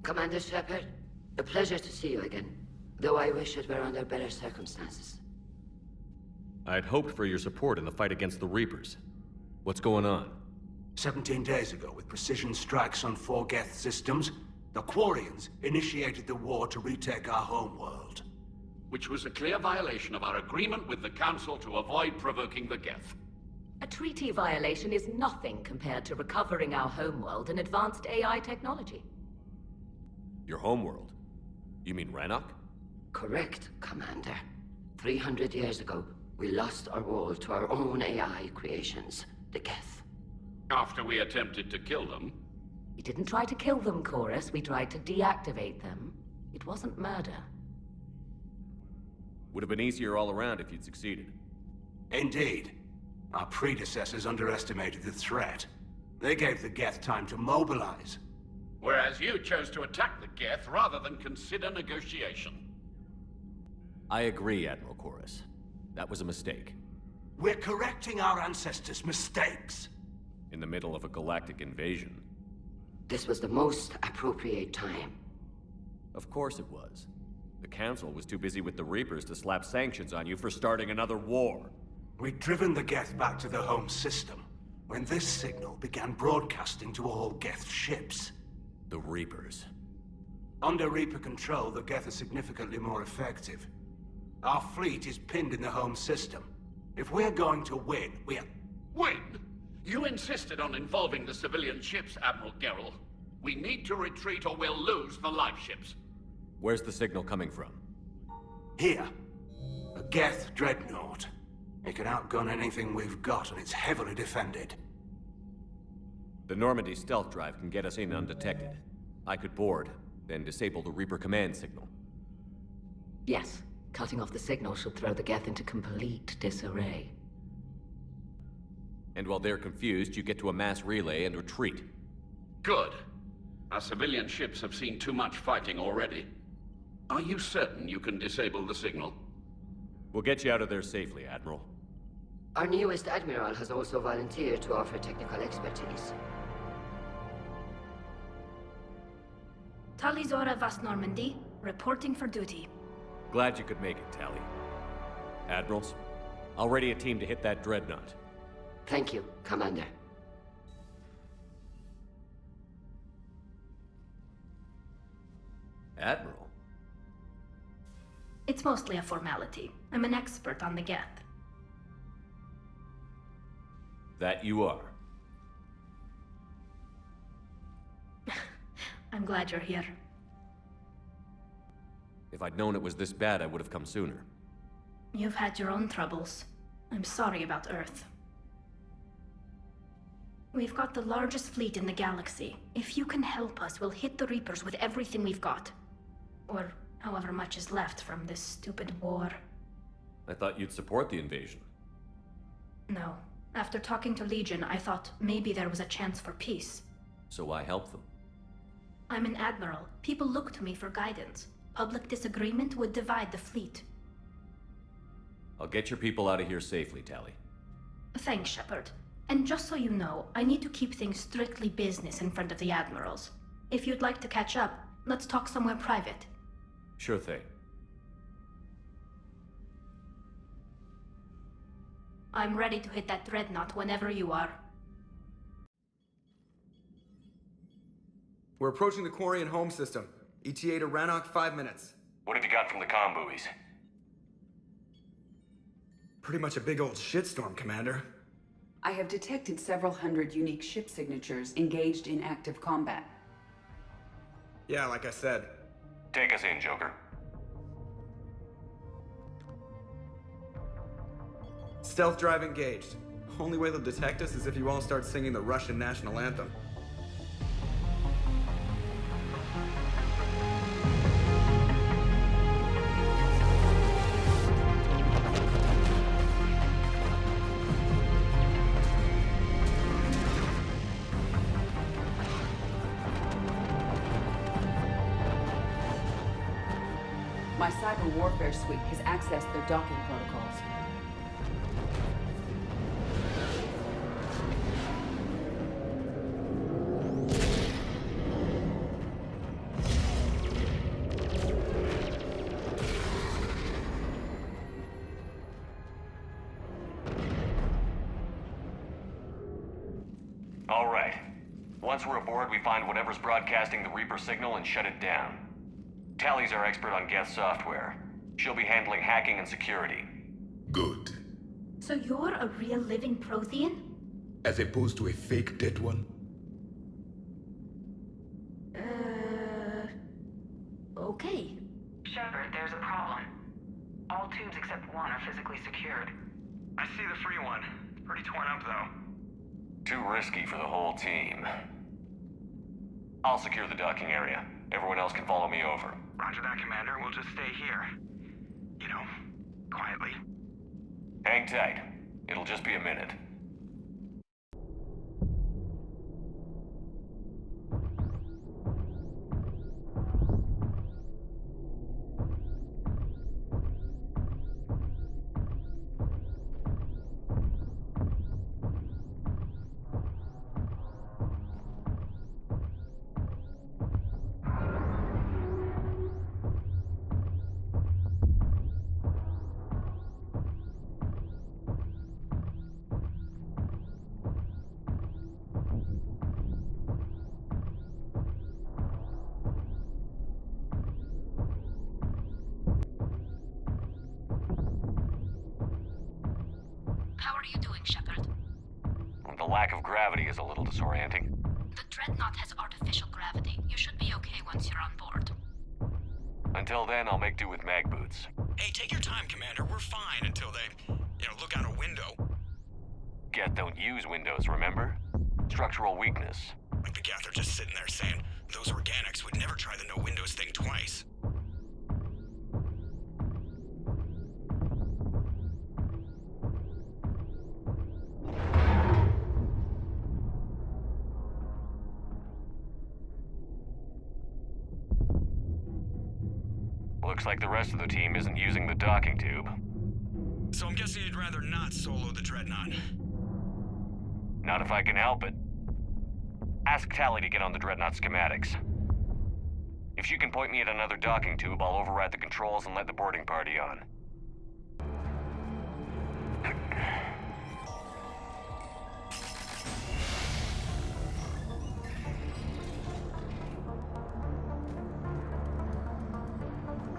Commander Shepard, a pleasure to see you again. Though I wish it were under better circumstances. I had hoped for your support in the fight against the Reapers. What's going on? 17 days ago, with precision strikes on 4 Geth systems, the Quarians initiated the war to retake our homeworld. Which was a clear violation of our agreement with the Council to avoid provoking the Geth. A treaty violation is nothing compared to recovering our homeworld and advanced AI technology. Your homeworld? You mean Rannoch? Correct, Commander. 300 years ago, we lost our world to our own AI creations, the Geth. After we attempted to kill them. We didn't try to kill them, Chorus. We tried to deactivate them. It wasn't murder. Would have been easier all around if you'd succeeded. Indeed. Our predecessors underestimated the threat. They gave the Geth time to mobilize. Whereas you chose to attack the Geth rather than consider negotiation. I agree, Admiral Chorus. That was a mistake. We're correcting our ancestors' mistakes. In the middle of a galactic invasion. This was the most appropriate time. Of course it was. The Council was too busy with the Reapers to slap sanctions on you for starting another war. We'd driven the Geth back to the home system, when this signal began broadcasting to all Geth ships. The Reapers. Under Reaper control, the Geth are significantly more effective. Our fleet is pinned in the home system. If we're going to win, Win? You insisted on involving the civilian ships, Admiral Gerrel. We need to retreat or we'll lose the live ships. Where's the signal coming from? Here. A Geth dreadnought. It can outgun anything we've got, and it's heavily defended. The Normandy stealth drive can get us in undetected. I could board, then disable the Reaper command signal. Yes, cutting off the signal should throw the Geth into complete disarray. And while they're confused, you get to a mass relay and retreat. Good. Our civilian ships have seen too much fighting already. Are you certain you can disable the signal? We'll get you out of there safely, Admiral. Our newest Admiral has also volunteered to offer technical expertise. Talizora Vast Normandy, reporting for duty. Glad you could make it, Tally. Admirals, I'll ready a team to hit that dreadnought. Thank you, Commander. Admiral? It's mostly a formality. I'm an expert on the Geth. That you are. I'm glad you're here. If I'd known it was this bad, I would have come sooner. You've had your own troubles. I'm sorry about Earth. We've got the largest fleet in the galaxy. If you can help us, we'll hit the Reapers with everything we've got. Or however much is left from this stupid war. I thought you'd support the invasion. No. After talking to Legion, I thought maybe there was a chance for peace. So why help them? I'm an admiral. People look to me for guidance. Public disagreement would divide the fleet. I'll get your people out of here safely, Tally. Thanks, Shepard. And just so you know, I need to keep things strictly business in front of the admirals. If you'd like to catch up, let's talk somewhere private. Sure thing. I'm ready to hit that dreadnought whenever you are. We're approaching the Quarian home system. ETA to Rannoch, 5 minutes. What have you got from the comm buoys? Pretty much a big old shitstorm, Commander. I have detected several hundred unique ship signatures engaged in active combat. Yeah, like I said. Take us in, Joker. Stealth drive engaged. Only way they'll detect us is if you all start singing the Russian national anthem. My cyber warfare suite has accessed their docking protocols. Once we're aboard, we find whatever's broadcasting the Reaper signal and shut it down. Tally's our expert on Geth software. She'll be handling hacking and security. Good. So you're a real living Prothean? As opposed to a fake dead one? Okay. Shepard, there's a problem. All tubes except one are physically secured. I see the free one. It's pretty torn up, though. Too risky for the whole team. I'll secure the docking area. Everyone else can follow me over. Roger that, Commander. We'll just stay here. You know, quietly. Hang tight. It'll just be a minute. How are you doing, Shepard? The lack of gravity is a little disorienting. The Dreadnought has artificial gravity. You should be okay once you're on board. Until then, I'll make do with mag boots. Hey, take your time, Commander. We're fine until they, look out a window. Geth don't use windows, remember? Structural weakness. Like the Geth are just sitting there saying, those organics would never try the no windows thing twice. Looks like the rest of the team isn't using the docking tube. So I'm guessing you'd rather not solo the Dreadnought. Not if I can help it. Ask Tally to get on the Dreadnought schematics. If she can point me at another docking tube, I'll override the controls and let the boarding party on.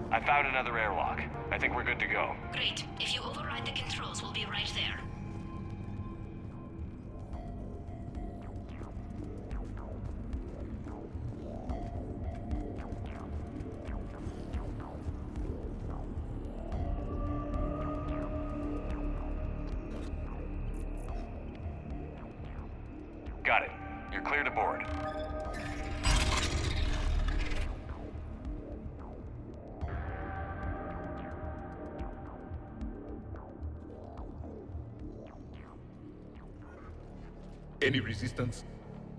I found another airlock. I think we're good to go. Great. If you override the controls, we'll be right there. Got it. You're clear to board. Any resistance?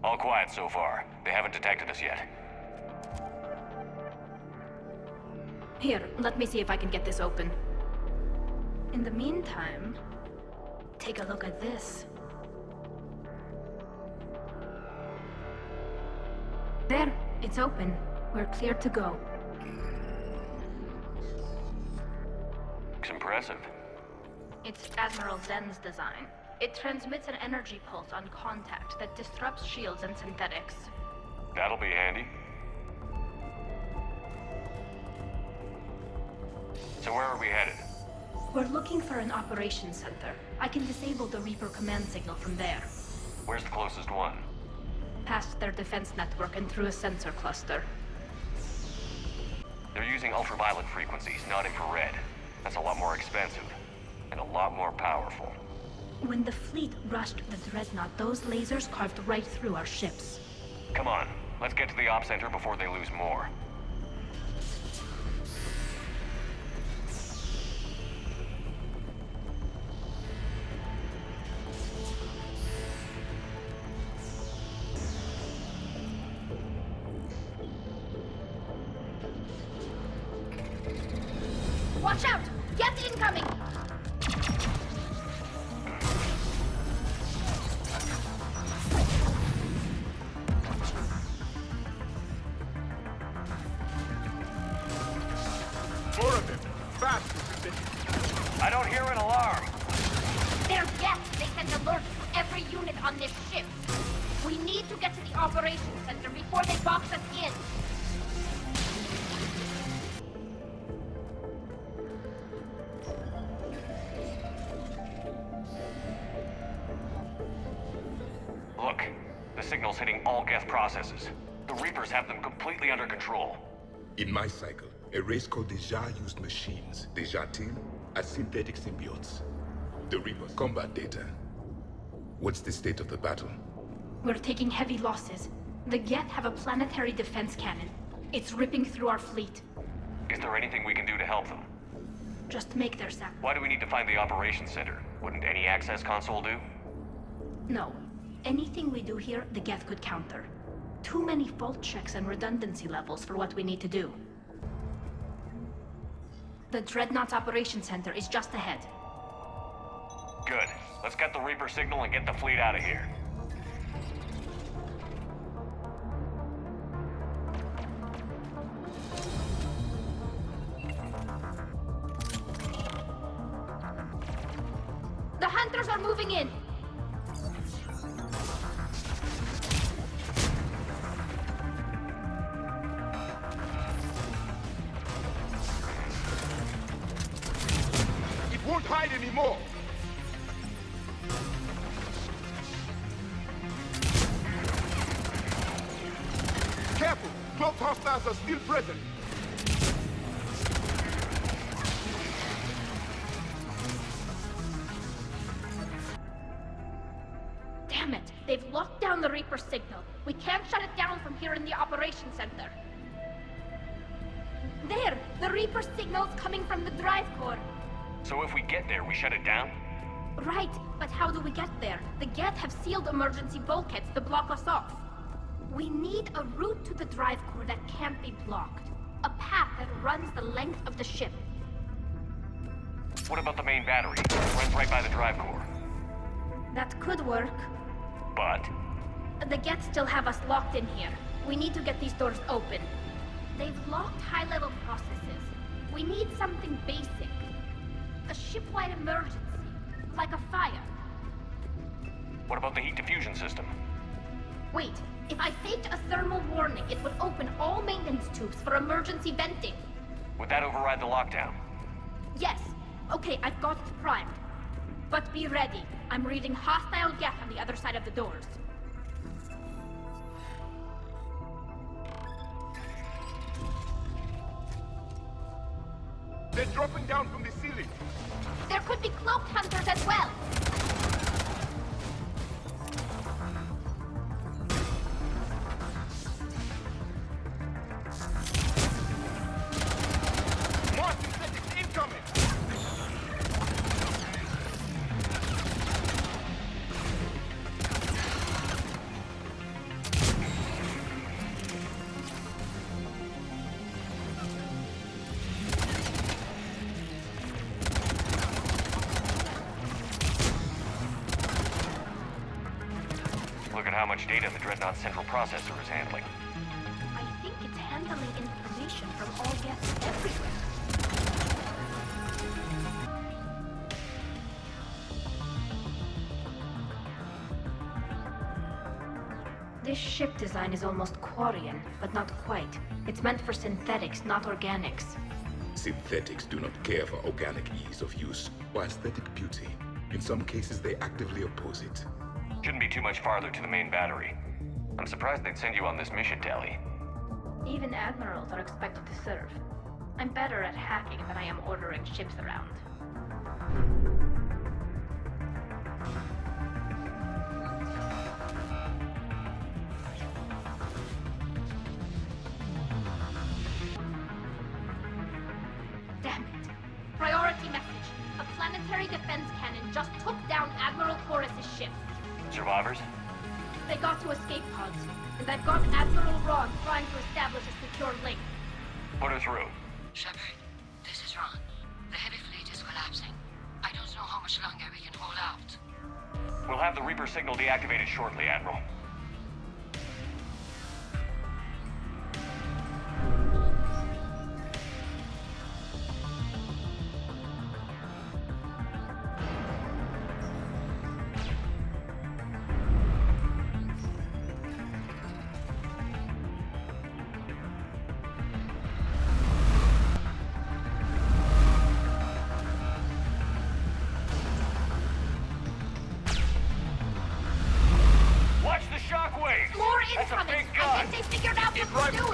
All quiet so far. They haven't detected us yet. Here, let me see if I can get this open. In the meantime, take a look at this. There, it's open. We're clear to go. Looks impressive. It's Admiral Zen's design. It transmits an energy pulse on contact that disrupts shields and synthetics. That'll be handy. So where are we headed? We're looking for an operations center. I can disable the Reaper command signal from there. Where's the closest one? Past their defense network and through a sensor cluster. They're using ultraviolet frequencies, not infrared. That's a lot more expensive. And a lot more powerful. When the fleet rushed the Dreadnought, those lasers carved right through our ships. Come on, let's get to the op center before they lose more. Watch out! Get incoming! More of them. Fast! I don't hear an alarm. They're Geth! They send alerts to every unit on this ship! We need to get to the operations center before they box us in. Look, the signal's hitting all Geth processes. The Reapers have them completely under control. In my cycle, a race called the Jar used machines. The Jar team are synthetic symbiotes. The Reapers combat data. What's the state of the battle? We're taking heavy losses. The Geth have a planetary defense cannon. It's ripping through our fleet. Is there anything we can do to help them? Just make their sacrifice. Why do we need to find the operations center? Wouldn't any access console do? No. Anything we do here, the Geth could counter. Too many fault checks and redundancy levels for what we need to do. The Dreadnought's operations center is just ahead. Good. Let's get the Reaper signal and get the fleet out of here. The hunters are moving in! It won't hide anymore! Careful! Cloaked hostiles are still present! Damn it! They've locked down the Reaper signal. We can't shut it down from here in the operations center. There! The Reaper signal's coming from the drive core. So if we get there, we shut it down? Right, but how do we get there? The Geth have sealed emergency bulkheads to block us off. We need a route to the drive core that can't be blocked. A path that runs the length of the ship. What about the main battery? It runs right by the drive core. That could work. But? The Geth still have us locked in here. We need to get these doors open. They've locked high-level processes. We need something basic. A ship-wide emergency. Like a fire. What about the heat diffusion system? Wait, if I faked a thermal warning, it would open all maintenance tubes for emergency venting. Would that override the lockdown? Yes. Okay, I've got it primed. But be ready. I'm reading hostile Geth on the other side of the doors. They're dropping down from the ceiling! There could be cloaked hunters as well! More synthetics incoming! Look at how much data the Dreadnought central processor is handling. I think it's handling information from all Geths everywhere. This ship design is almost Quarian, but not quite. It's meant for synthetics, not organics. Synthetics do not care for organic ease of use or aesthetic beauty. In some cases, they actively oppose it. Shouldn't be too much farther to the main battery. I'm surprised they'd send you on this mission, Tali. Even admirals are expected to serve. I'm better at hacking than I am ordering ships around. Damn it. Priority message. A planetary defense cannon just took down Admiral Chorus's ship. Survivors? They got to escape pods, and I've got Admiral Ron trying to establish a secure link. Put her through. Shepard, this is Ron. The heavy fleet is collapsing. I don't know how much longer we can hold out. We'll have the Reaper signal deactivated shortly, Admiral.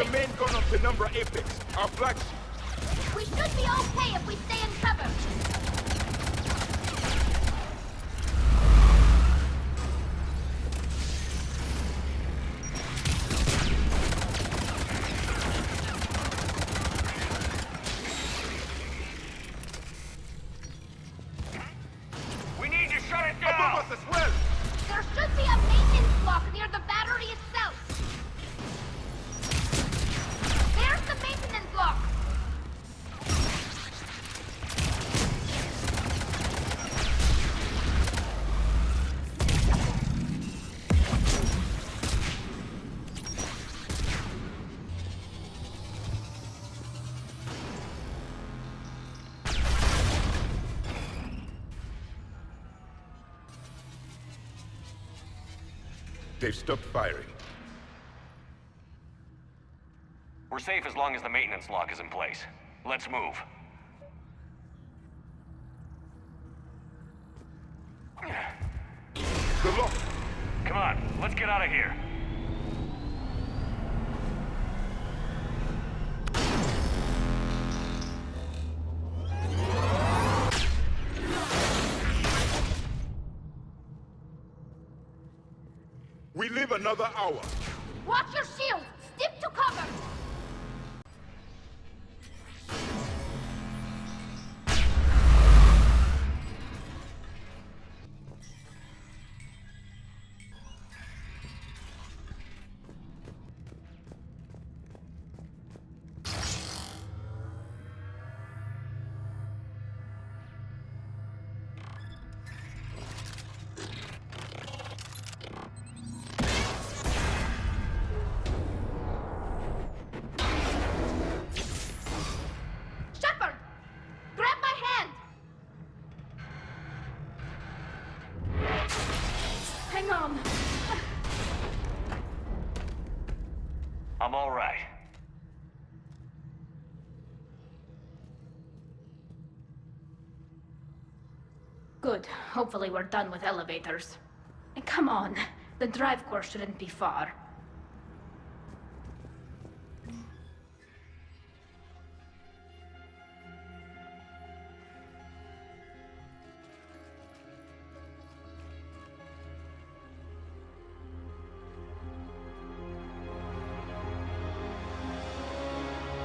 the main gun of Penumbra Apex, our flagship. We should be okay if we stay in cover. We need to shut it down! Above us as well! There should be a maintenance block near the battery itself. There's the maintenance block. They've stopped firing. We're safe as long as the maintenance lock is in place. Let's move. The lock! Come on, let's get out of here. We live another hour. Watch your shield. Stick to cover. Shepard! Grab my hand! Hang on. I'm all right. Good. Hopefully we're done with elevators. And come on. The drive core shouldn't be far.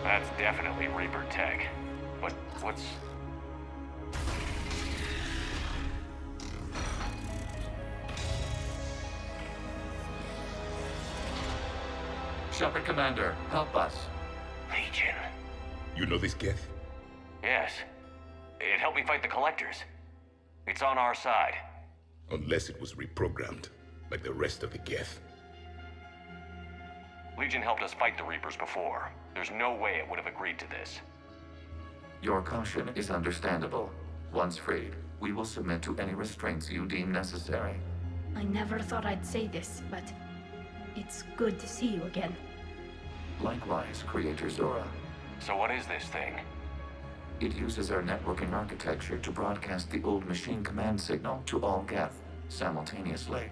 That's definitely Reaper tech. But what's... Shepard, Commander, help us. Legion? You know this Geth? Yes. It helped me fight the Collectors. It's on our side. Unless it was reprogrammed, like the rest of the Geth. Legion helped us fight the Reapers before. There's no way it would have agreed to this. Your caution is understandable. Once freed, we will submit to any restraints you deem necessary. I never thought I'd say this, but it's good to see you again. Likewise, Creator Zora. So what is this thing? It uses our networking architecture to broadcast the old machine command signal to all Geth simultaneously.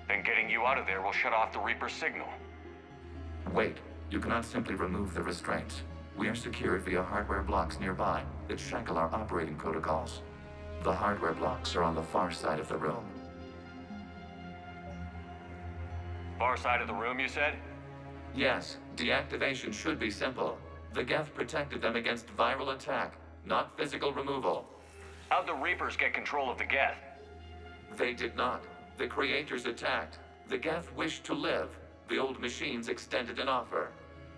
Then getting you out of there will shut off the Reaper signal. Wait, you cannot simply remove the restraints. We are secured via hardware blocks nearby that shackle our operating protocols. The hardware blocks are on the far side of the room. Far side of the room, you said? Yes, deactivation should be simple. The Geth protected them against viral attack, not physical removal. How'd the Reapers get control of the Geth? They did not. The Creators attacked. The Geth wished to live. The old machines extended an offer.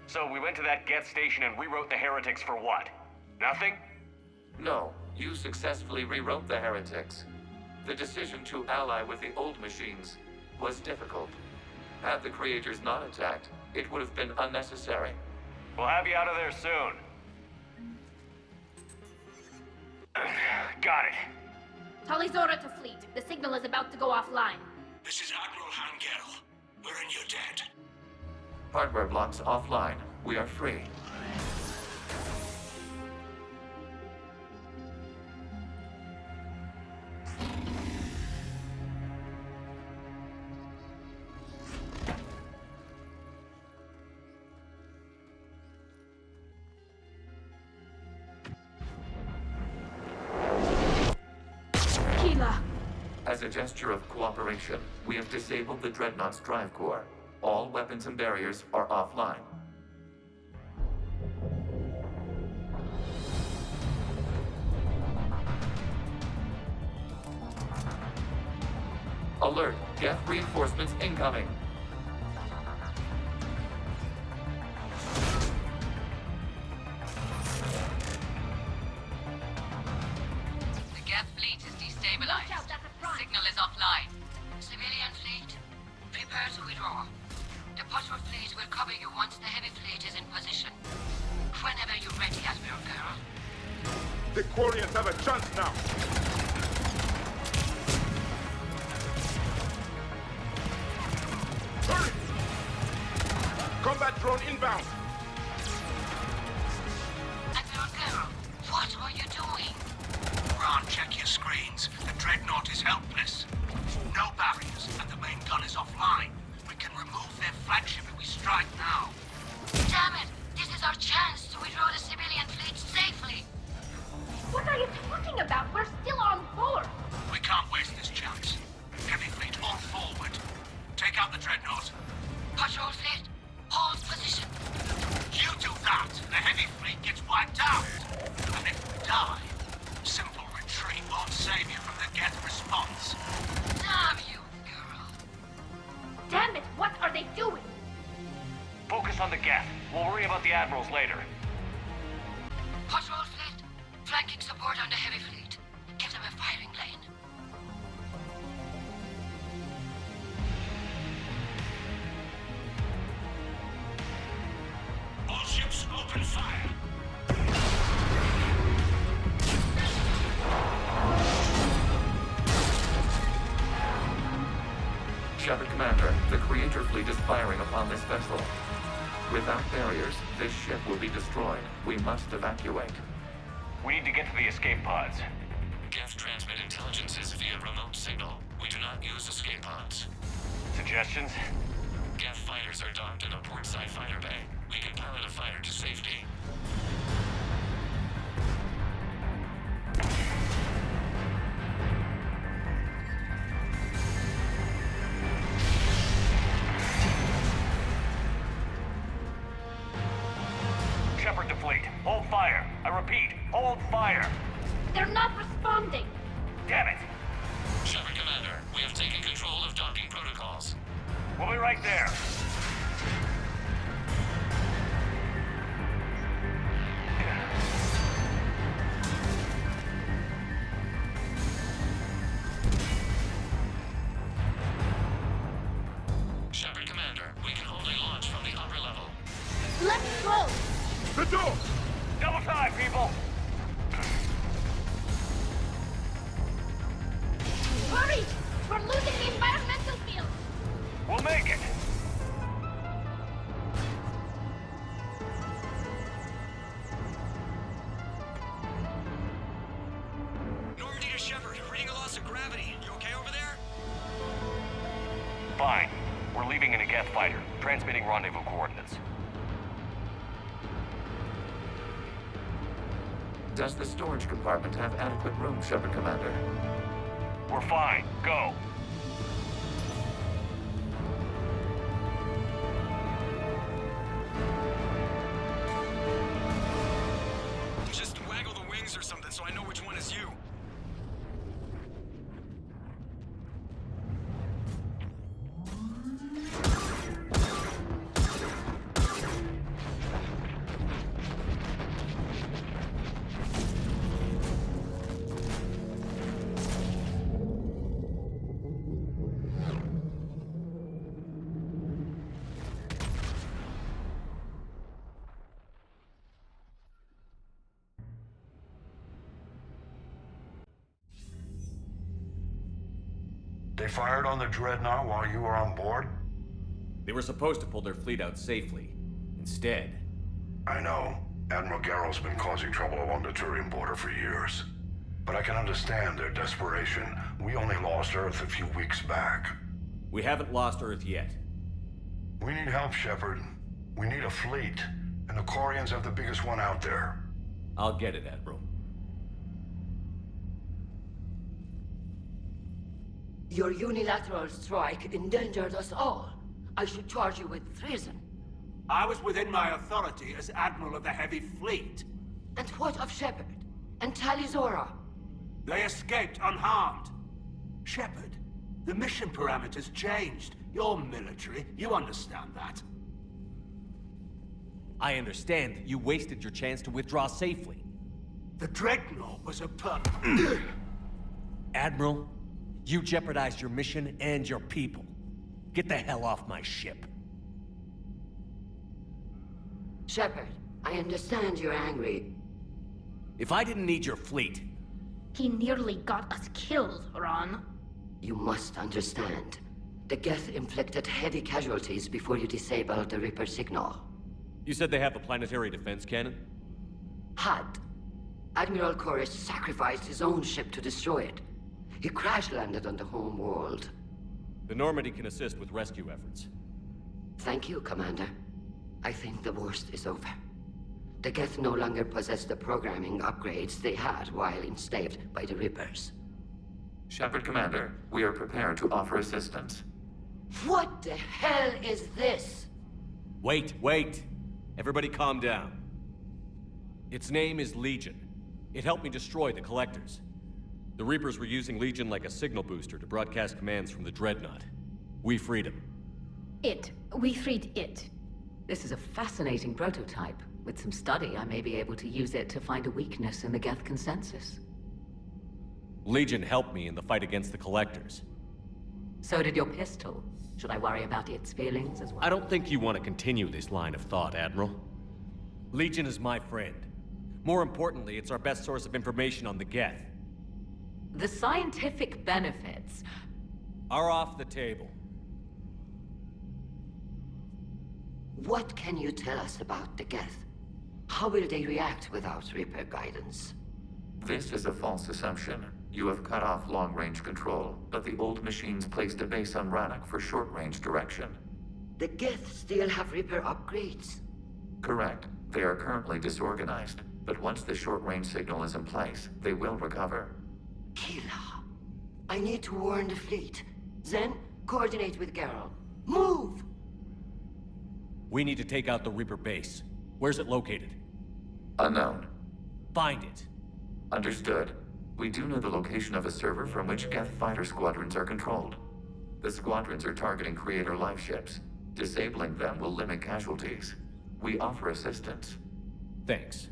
So we went to that Geth station and rewrote the heretics for what? Nothing? No, you successfully rewrote the heretics. The decision to ally with the old machines was difficult. Had the Creators not attacked, it would have been unnecessary. We'll have you out of there soon. Got it. Tali Zora to fleet. The signal is about to go offline. This is Admiral Hangel. We're in your debt. Hardware blocks offline. We are free. As a gesture of cooperation, we have disabled the Dreadnought's drive core. All weapons and barriers are offline. Alert! Geth reinforcements incoming! The Geth fleet is destabilized. Signal is offline. Civilian fleet, prepare to withdraw. The patrol fleet will cover you once the heavy fleet is in position. Whenever you're ready, Admiral Girl. The Quarians have a chance now! Hurry! Combat drone inbound! Admiral Girl, what are you doing? Ron, check your screens. The Dreadnought is helpless. No barriers, and the main gun is offline. We can remove their flagship if we strike now. Damn it! This is our chance to withdraw the civilian fleet safely. What are you talking about? We're still on board. We can't waste this chance. Heavy fleet, all forward. Take out the Dreadnought. Patrol fleet, hold position. You do that, the heavy fleet gets wiped out. And if we die, simple retreat won't save you from the Geth response. Damn you, girl. Damn it, what are they doing? Focus on the Geth. We'll worry about the admirals later. Patrol fleet, flanking support on the heavy fleet. Give them a firing lane. All ships open fire. Shepard Commander, the Creator fleet is firing upon this vessel. Without barriers, this ship will be destroyed. We must evacuate. We need to get to the escape pods. Geth transmit intelligences via remote signal. We do not use escape pods. Suggestions? Geth fighters are docked in a portside fighter bay. We can pilot a fighter to safety. Shepard to fleet. Hold fire. I repeat, hold fire. They're not responding. Damn it. Shepard Commander, we have taken control of docking protocols. We'll be right there. Shepard Commander, we can hold a launch from the upper level. Let's go. The door! Double time, people. Hurry! We're losing the environmental field. We'll make it. Normandy to Shepard, reading a loss of gravity. You okay over there? Fine. We're leaving in a Geth fighter, transmitting rendezvous coordinates. Does the storage compartment have adequate room, Shepard Commander? We're fine. Go. Just waggle the wings or something so I know which one is you. They fired on the Dreadnought while you were on board? They were supposed to pull their fleet out safely. Instead... I know. Admiral Garrow's been causing trouble along the Turian border for years. But I can understand their desperation. We only lost Earth a few weeks back. We haven't lost Earth yet. We need help, Shepard. We need a fleet. And the Quarians have the biggest one out there. I'll get it, Admiral. Your unilateral strike endangered us all. I should charge you with treason. I was within my authority as Admiral of the Heavy Fleet. And what of Shepard? And Talizora? They escaped unharmed. Shepard, the mission parameters changed. You're military, you understand that. I understand that you wasted your chance to withdraw safely. The Dreadnought was a Admiral, you jeopardized your mission and your people. Get the hell off my ship. Shepard, I understand you're angry. If I didn't need your fleet... He nearly got us killed, Ron. You must understand. The Geth inflicted heavy casualties before you disabled the Reaper signal. You said they have a planetary defense cannon? Had. Admiral Koris sacrificed his own ship to destroy it. He crash-landed on the home world. The Normandy can assist with rescue efforts. Thank you, Commander. I think the worst is over. The Geth no longer possess the programming upgrades they had while enslaved by the Reapers. Shepard, Commander, we are prepared to offer assistance. What the hell is this? Wait. Everybody calm down. Its name is Legion. It helped me destroy the Collectors. The Reapers were using Legion like a signal booster to broadcast commands from the Dreadnought. We freed him. We freed it. This is a fascinating prototype. With some study, I may be able to use it to find a weakness in the Geth consensus. Legion helped me in the fight against the Collectors. So did your pistol. Should I worry about its feelings as well? I don't think you want to continue this line of thought, Admiral. Legion is my friend. More importantly, it's our best source of information on the Geth. The scientific benefits are off the table. What can you tell us about the Geth? How will they react without Reaper guidance? This is a false assumption. You have cut off long-range control, but the old machines placed a base on Rannoch for short-range direction. The Geth still have Reaper upgrades? Correct. They are currently disorganized, but once the short-range signal is in place, they will recover. Kila, I need to warn the fleet. Then, coordinate with Geralt. Move! We need to take out the Reaper base. Where's it located? Unknown. Find it. Understood. We do know the location of a server from which Geth fighter squadrons are controlled. The squadrons are targeting Creator live ships. Disabling them will limit casualties. We offer assistance. Thanks.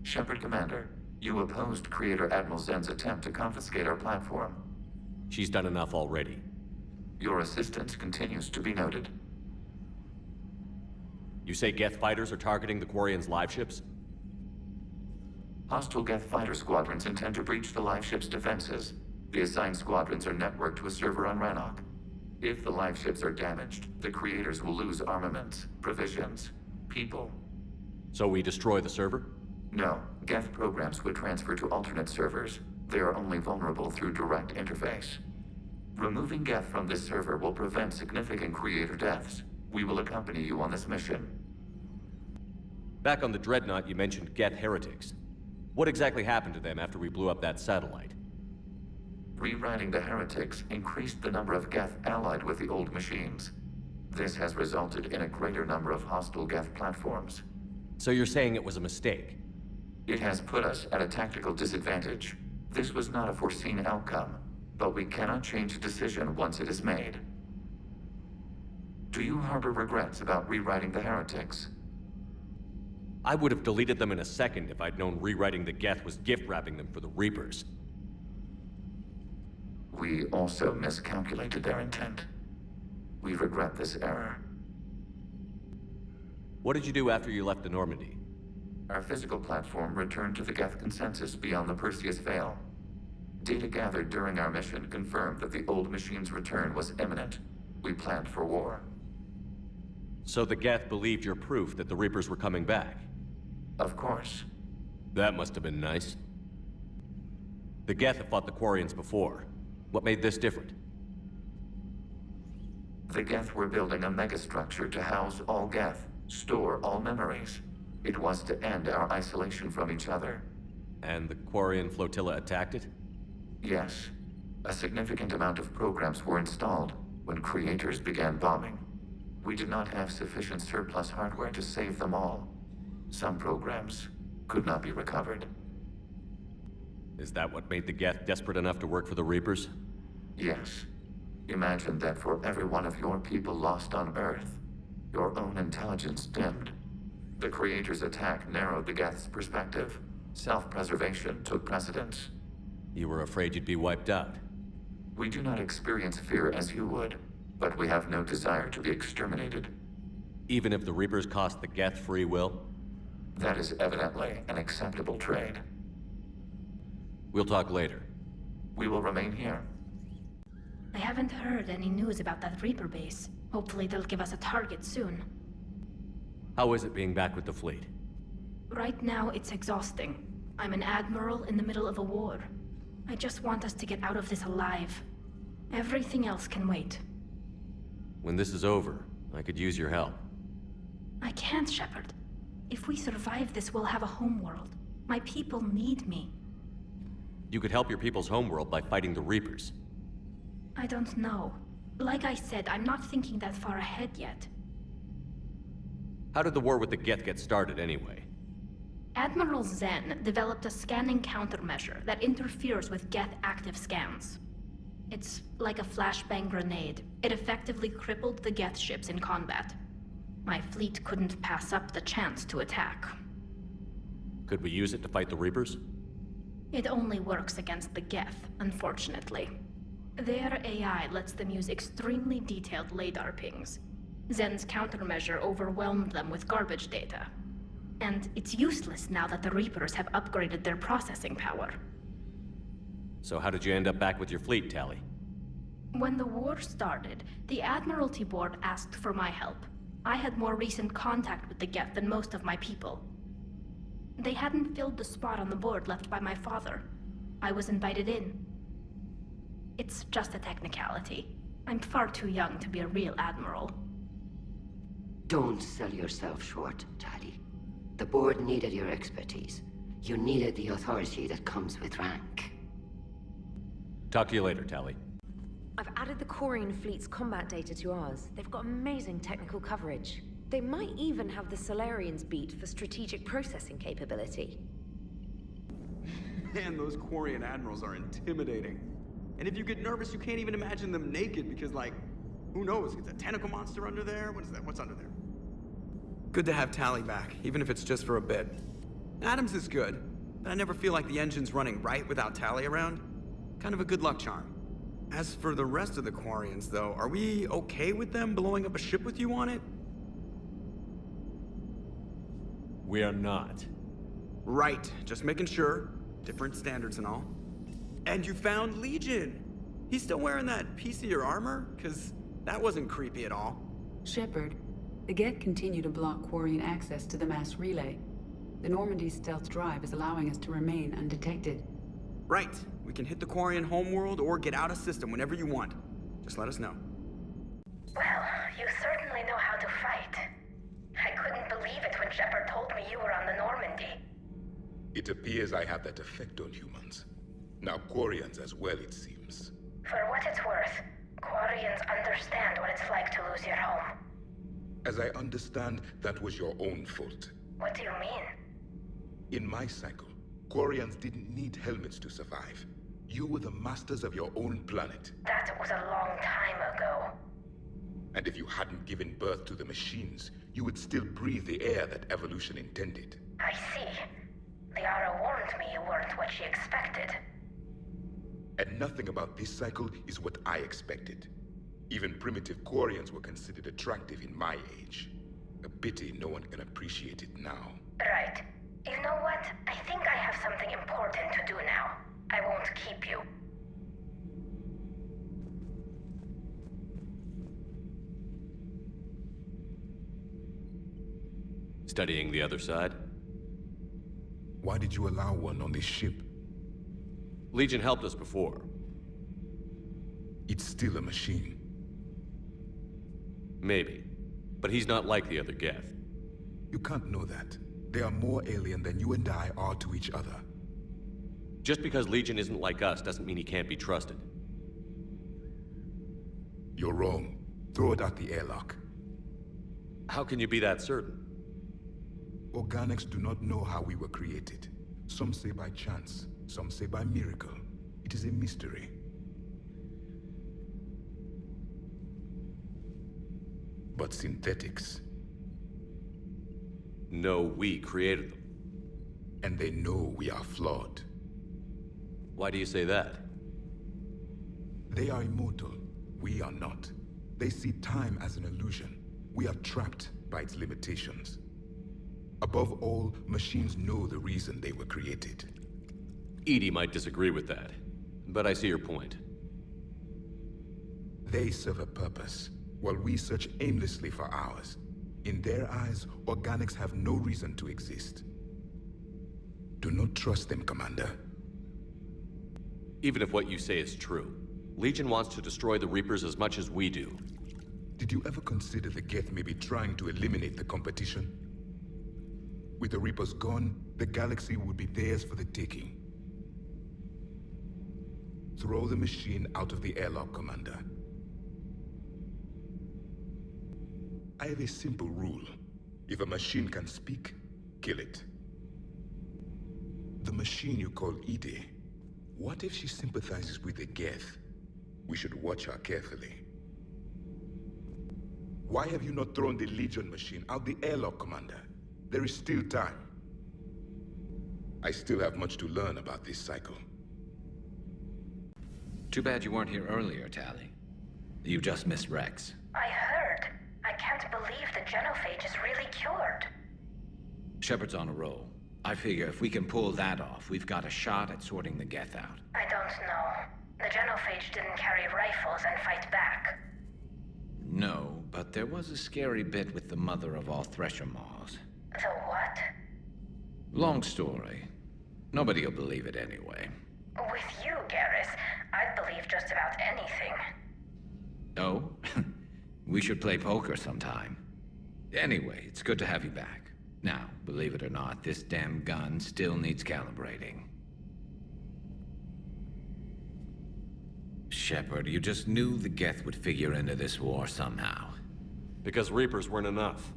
Shepard, Commander, you opposed Creator Admiral Zen's attempt to confiscate our platform. She's done enough already. Your assistance continues to be noted. You say Geth fighters are targeting the Quarians' live ships? Hostile Geth fighter squadrons intend to breach the live ship's defenses. The assigned squadrons are networked to a server on Rannoch. If the live ships are damaged, the Creators will lose armaments, provisions, people. So we destroy the server? No. Geth programs would transfer to alternate servers. They are only vulnerable through direct interface. Removing Geth from this server will prevent significant Creator deaths. We will accompany you on this mission. Back on the Dreadnought, you mentioned Geth heretics. What exactly happened to them after we blew up that satellite? Rewriting the heretics increased the number of Geth allied with the old machines. This has resulted in a greater number of hostile Geth platforms. So you're saying it was a mistake? It has put us at a tactical disadvantage. This was not a foreseen outcome, but we cannot change a decision once it is made. Do you harbor regrets about rewriting the heretics? I would have deleted them in a second if I'd known rewriting the Geth was gift-wrapping them for the Reapers. We also miscalculated their intent. We regret this error. What did you do after you left the Normandy? Our physical platform returned to the Geth consensus beyond the Perseus Veil. Data gathered during our mission confirmed that the old machine's return was imminent. We planned for war. So the Geth believed your proof that the Reapers were coming back? Of course. That must have been nice. The Geth have fought the Quarians before. What made this different? The Geth were building a megastructure to house all Geth, store all memories. It was to end our isolation from each other. And the Quarian flotilla attacked it? Yes. A significant amount of programs were installed when creators began bombing. We did not have sufficient surplus hardware to save them all. Some programs could not be recovered. Is that what made the Geth desperate enough to work for the Reapers? Yes. Imagine that for every one of your people lost on Earth, your own intelligence dimmed. The Creator's attack narrowed the Geth's perspective. Self-preservation took precedence. You were afraid you'd be wiped out. We do not experience fear as you would, but we have no desire to be exterminated. Even if the Reapers cost the Geth free will? That is evidently an acceptable trade. We'll talk later. We will remain here. I haven't heard any news about that Reaper base. Hopefully they'll give us a target soon. How is it being back with the fleet? Right now, it's exhausting. I'm an admiral in the middle of a war. I just want us to get out of this alive. Everything else can wait. When this is over, I could use your help. I can't, Shepard. If we survive this, we'll have a homeworld. My people need me. You could help your people's homeworld by fighting the Reapers. I don't know. Like I said, I'm not thinking that far ahead yet. How did the war with the Geth get started, anyway? Admiral Zen developed a scanning countermeasure that interferes with Geth active scans. It's like a flashbang grenade. It effectively crippled the Geth ships in combat. My fleet couldn't pass up the chance to attack. Could we use it to fight the Reapers? It only works against the Geth, unfortunately. Their AI lets them use extremely detailed LADAR pings. Zen's countermeasure overwhelmed them with garbage data. And it's useless now that the Reapers have upgraded their processing power. So how did you end up back with your fleet, Tali? When the war started, the Admiralty Board asked for my help. I had more recent contact with the Geth than most of my people. They hadn't filled the spot on the board left by my father. I was invited in. It's just a technicality. I'm far too young to be a real admiral. Don't sell yourself short, Tali. The board needed your expertise. You needed the authority that comes with rank. Talk to you later, Tali. I've added the Quarian fleet's combat data to ours. They've got amazing technical coverage. They might even have the Solarians beat for strategic processing capability. Man, those Quarian admirals are intimidating. And if you get nervous, you can't even imagine them naked because, like, who knows? It's a tentacle monster under there? What is that? What's under there? Good to have Tali back, even if it's just for a bit. Adams is good, but I never feel like the engine's running right without Tali around. Kind of a good luck charm. As for the rest of the Quarians, though, are we okay with them blowing up a ship with you on it? We are not. Right, just making sure. Different standards and all. And you found Legion! He's still wearing that piece of your armor? Cause that wasn't creepy at all. Shepard, the Geth continue to block Quarian access to the mass relay. The Normandy's stealth drive is allowing us to remain undetected. Right. We can hit the Quarian homeworld or get out of system whenever you want. Just let us know. Well, you certainly know how to fight. I couldn't believe it when Shepard told me you were on the Normandy. It appears I have that effect on humans. Now Quarians as well, it seems. For what it's worth, Quarians understand what it's like to lose your home. As I understand, that was your own fault. What do you mean? In my cycle, Quarians didn't need helmets to survive. You were the masters of your own planet. That was a long time ago. And if you hadn't given birth to the machines, you would still breathe the air that evolution intended. I see. Liara warned me you weren't what she expected. And nothing about this cycle is what I expected. Even primitive Quarians were considered attractive in my age. A pity no one can appreciate it now. Right. You know what? I think I have something important to do now. I won't keep you. Studying the other side? Why did you allow one on this ship? Legion helped us before. It's still a machine. Maybe. But he's not like the other Geth. You can't know that. They are more alien than you and I are to each other. Just because Legion isn't like us doesn't mean he can't be trusted. You're wrong. Throw it out the airlock. How can you be that certain? Organics do not know how we were created. Some say by chance, some say by miracle. It is a mystery. But synthetics... No, we created them. And they know we are flawed. Why do you say that? They are immortal. We are not. They see time as an illusion. We are trapped by its limitations. Above all, machines know the reason they were created. EDI might disagree with that, but I see your point. They serve a purpose, while we search aimlessly for ours. In their eyes, organics have no reason to exist. Do not trust them, Commander. Even if what you say is true, Legion wants to destroy the Reapers as much as we do. Did you ever consider the Geth may be trying to eliminate the competition? With the Reapers gone, the galaxy would be theirs for the taking. Throw the machine out of the airlock, Commander. I have a simple rule. If a machine can speak, kill it. The machine you call EDI, what if she sympathizes with the Geth? We should watch her carefully. Why have you not thrown the Legion machine out the airlock, Commander? There is still time. I still have much to learn about this cycle. Too bad you weren't here earlier, Tali. You just missed Rex. I heard. I can't believe the genophage is really cured. Shepard's on a roll. I figure if we can pull that off, we've got a shot at sorting the Geth out. I don't know. The genophage didn't carry rifles and fight back. No, but there was a scary bit with the mother of all Thresher Maws. The what? Long story. Nobody'll believe it anyway. With you, Garrus, I'd believe just about anything. Oh? We should play poker sometime. Anyway, it's good to have you back. Now, believe it or not, this damn gun still needs calibrating. Shepard, you just knew the Geth would figure into this war somehow. Because Reapers weren't enough.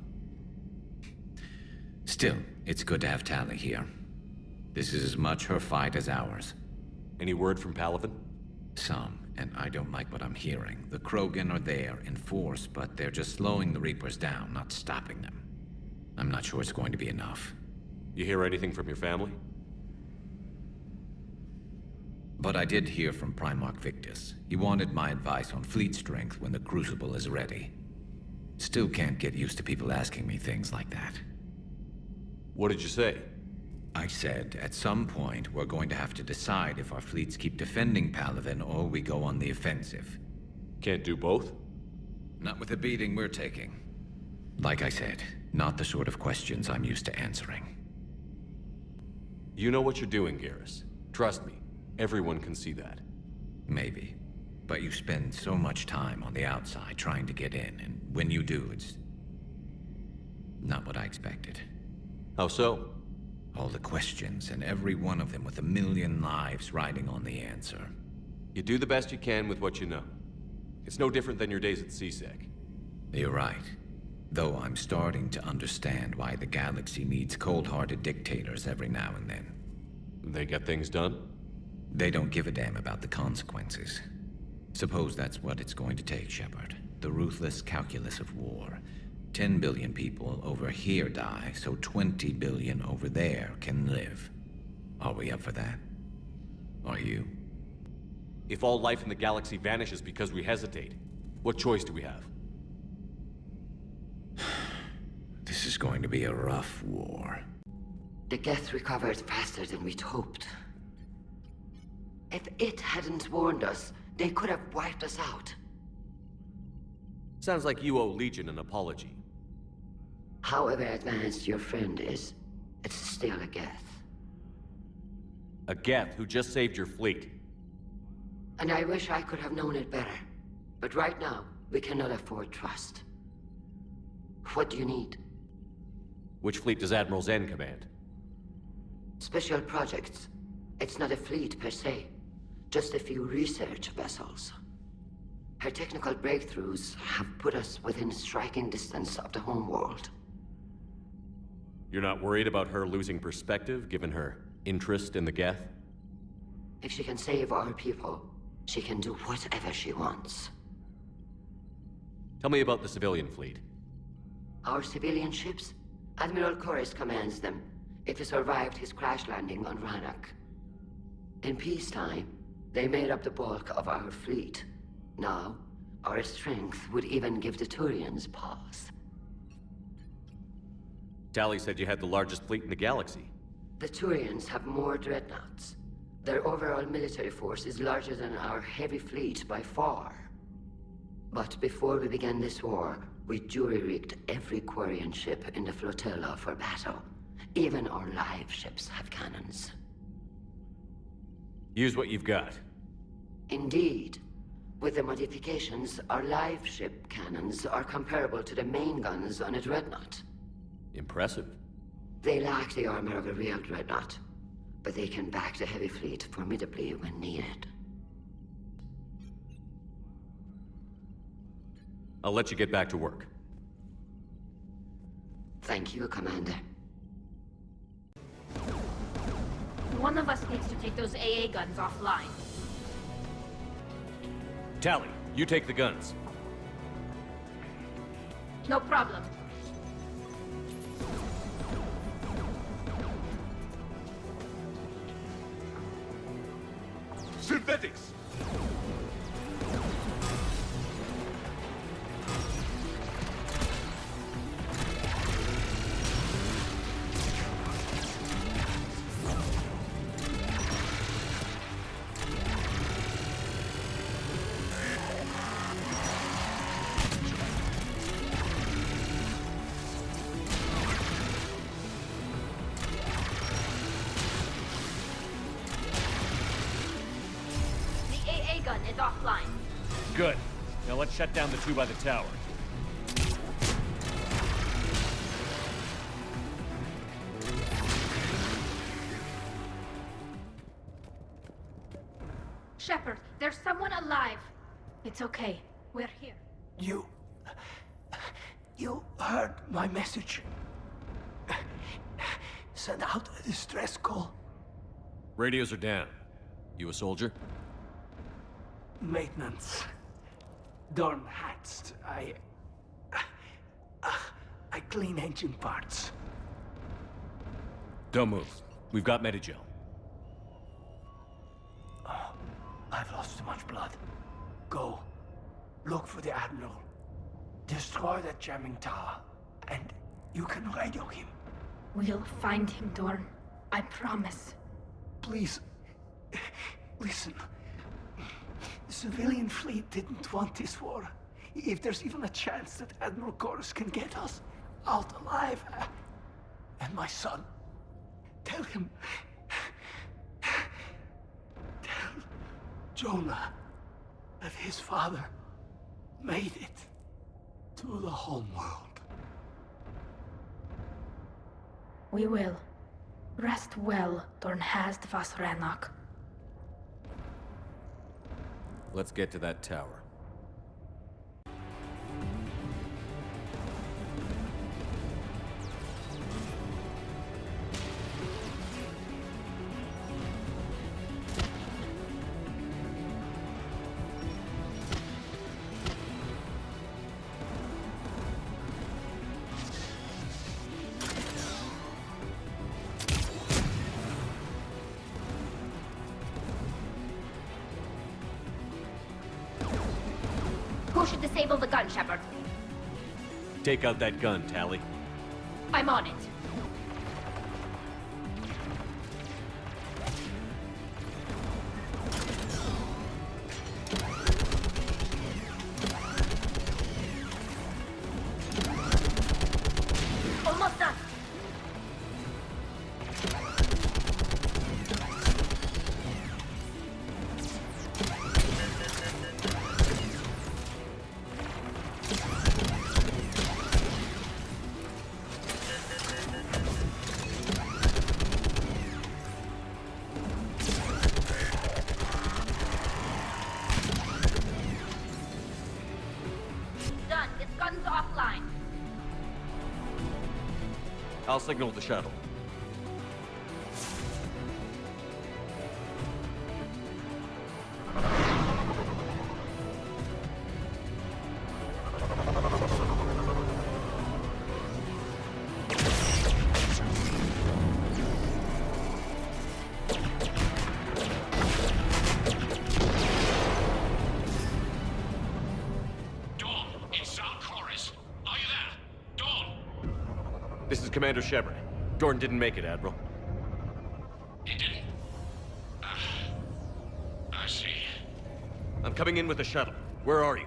Still, it's good to have Tali here. This is as much her fight as ours. Any word from Palaven? Some, and I don't like what I'm hearing. The Krogan are there in force, but they're just slowing the Reapers down, not stopping them. I'm not sure it's going to be enough. You hear anything from your family? But I did hear from Primarch Victus. He wanted my advice on fleet strength when the Crucible is ready. Still can't get used to people asking me things like that. What did you say? I said, at some point, we're going to have to decide if our fleets keep defending Palaven or we go on the offensive. Can't do both? Not with the beating we're taking. Like I said, not the sort of questions I'm used to answering. You know what you're doing, Garrus. Trust me, everyone can see that. Maybe. But you spend so much time on the outside trying to get in, and when you do, it's not what I expected. How so? All the questions, and every one of them with a million lives riding on the answer. You do the best you can with what you know. It's no different than your days at CSEC. You're right. Though I'm starting to understand why the galaxy needs cold-hearted dictators every now and then. They get things done? They don't give a damn about the consequences. Suppose that's what it's going to take, Shepard. The ruthless calculus of war. 10 billion people over here die, so 20 billion over there can live. Are we up for that? Are you? If all life in the galaxy vanishes because we hesitate, what choice do we have? This is going to be a rough war. The Geth recovered faster than we'd hoped. If it hadn't warned us, they could have wiped us out. Sounds like you owe Legion an apology. However advanced your friend is, it's still a Geth. A Geth who just saved your fleet. And I wish I could have known it better. But right now, we cannot afford trust. What do you need? Which fleet does Admiral Zen command? Special projects. It's not a fleet per se, just a few research vessels. Her technical breakthroughs have put us within striking distance of the homeworld. You're not worried about her losing perspective, given her interest in the Geth? If she can save our people, she can do whatever she wants. Tell me about the civilian fleet. Our civilian ships? Admiral Koris commands them. It survived his crash landing on Rannoch. In peacetime, they made up the bulk of our fleet. Now, our strength would even give the Turians pause. Tali said you had the largest fleet in the galaxy. The Turians have more dreadnoughts. Their overall military force is larger than our heavy fleet by far. But before we began this war, we jury-rigged every Quarian ship in the flotilla for battle. Even our live ships have cannons. Use what you've got. Indeed. With the modifications, our live ship cannons are comparable to the main guns on a dreadnought. Impressive. They lack the armor of a real dreadnought, but they can back the heavy fleet formidably when needed. I'll let you get back to work. Thank you, Commander. One of us needs to take those AA guns offline. Tali, you take the guns. No problem. Synthetics! Gun is offline. Good. Now let's shut down the two by the tower. Shepard, there's someone alive. It's okay. We're here. You heard my message. Send out a distress call. Radios are down. You a soldier? Maintenance. Dorn hatched. I clean engine parts. Don't move. We've got Medigel. Oh, I've lost too much blood. Go. Look for the Admiral. Destroy that jamming tower. And you can radio him. We'll find him, Dorn. I promise. Please. Listen. The civilian fleet didn't want this war. If there's even a chance that Admiral Koris can get us out alive, and my son, tell him, tell Jonah that his father made it to the homeworld. We will. Rest well, Dornhast vas Rannoch. Let's get to that tower. Who should disable the gun, Shepard? Take out that gun, Tali. I'm on it. Almost done. guns offline. I'll signal the shuttle. This is Commander Shepard. Jordan didn't make it, Admiral. He didn't? I see. I'm coming in with the shuttle. Where are you?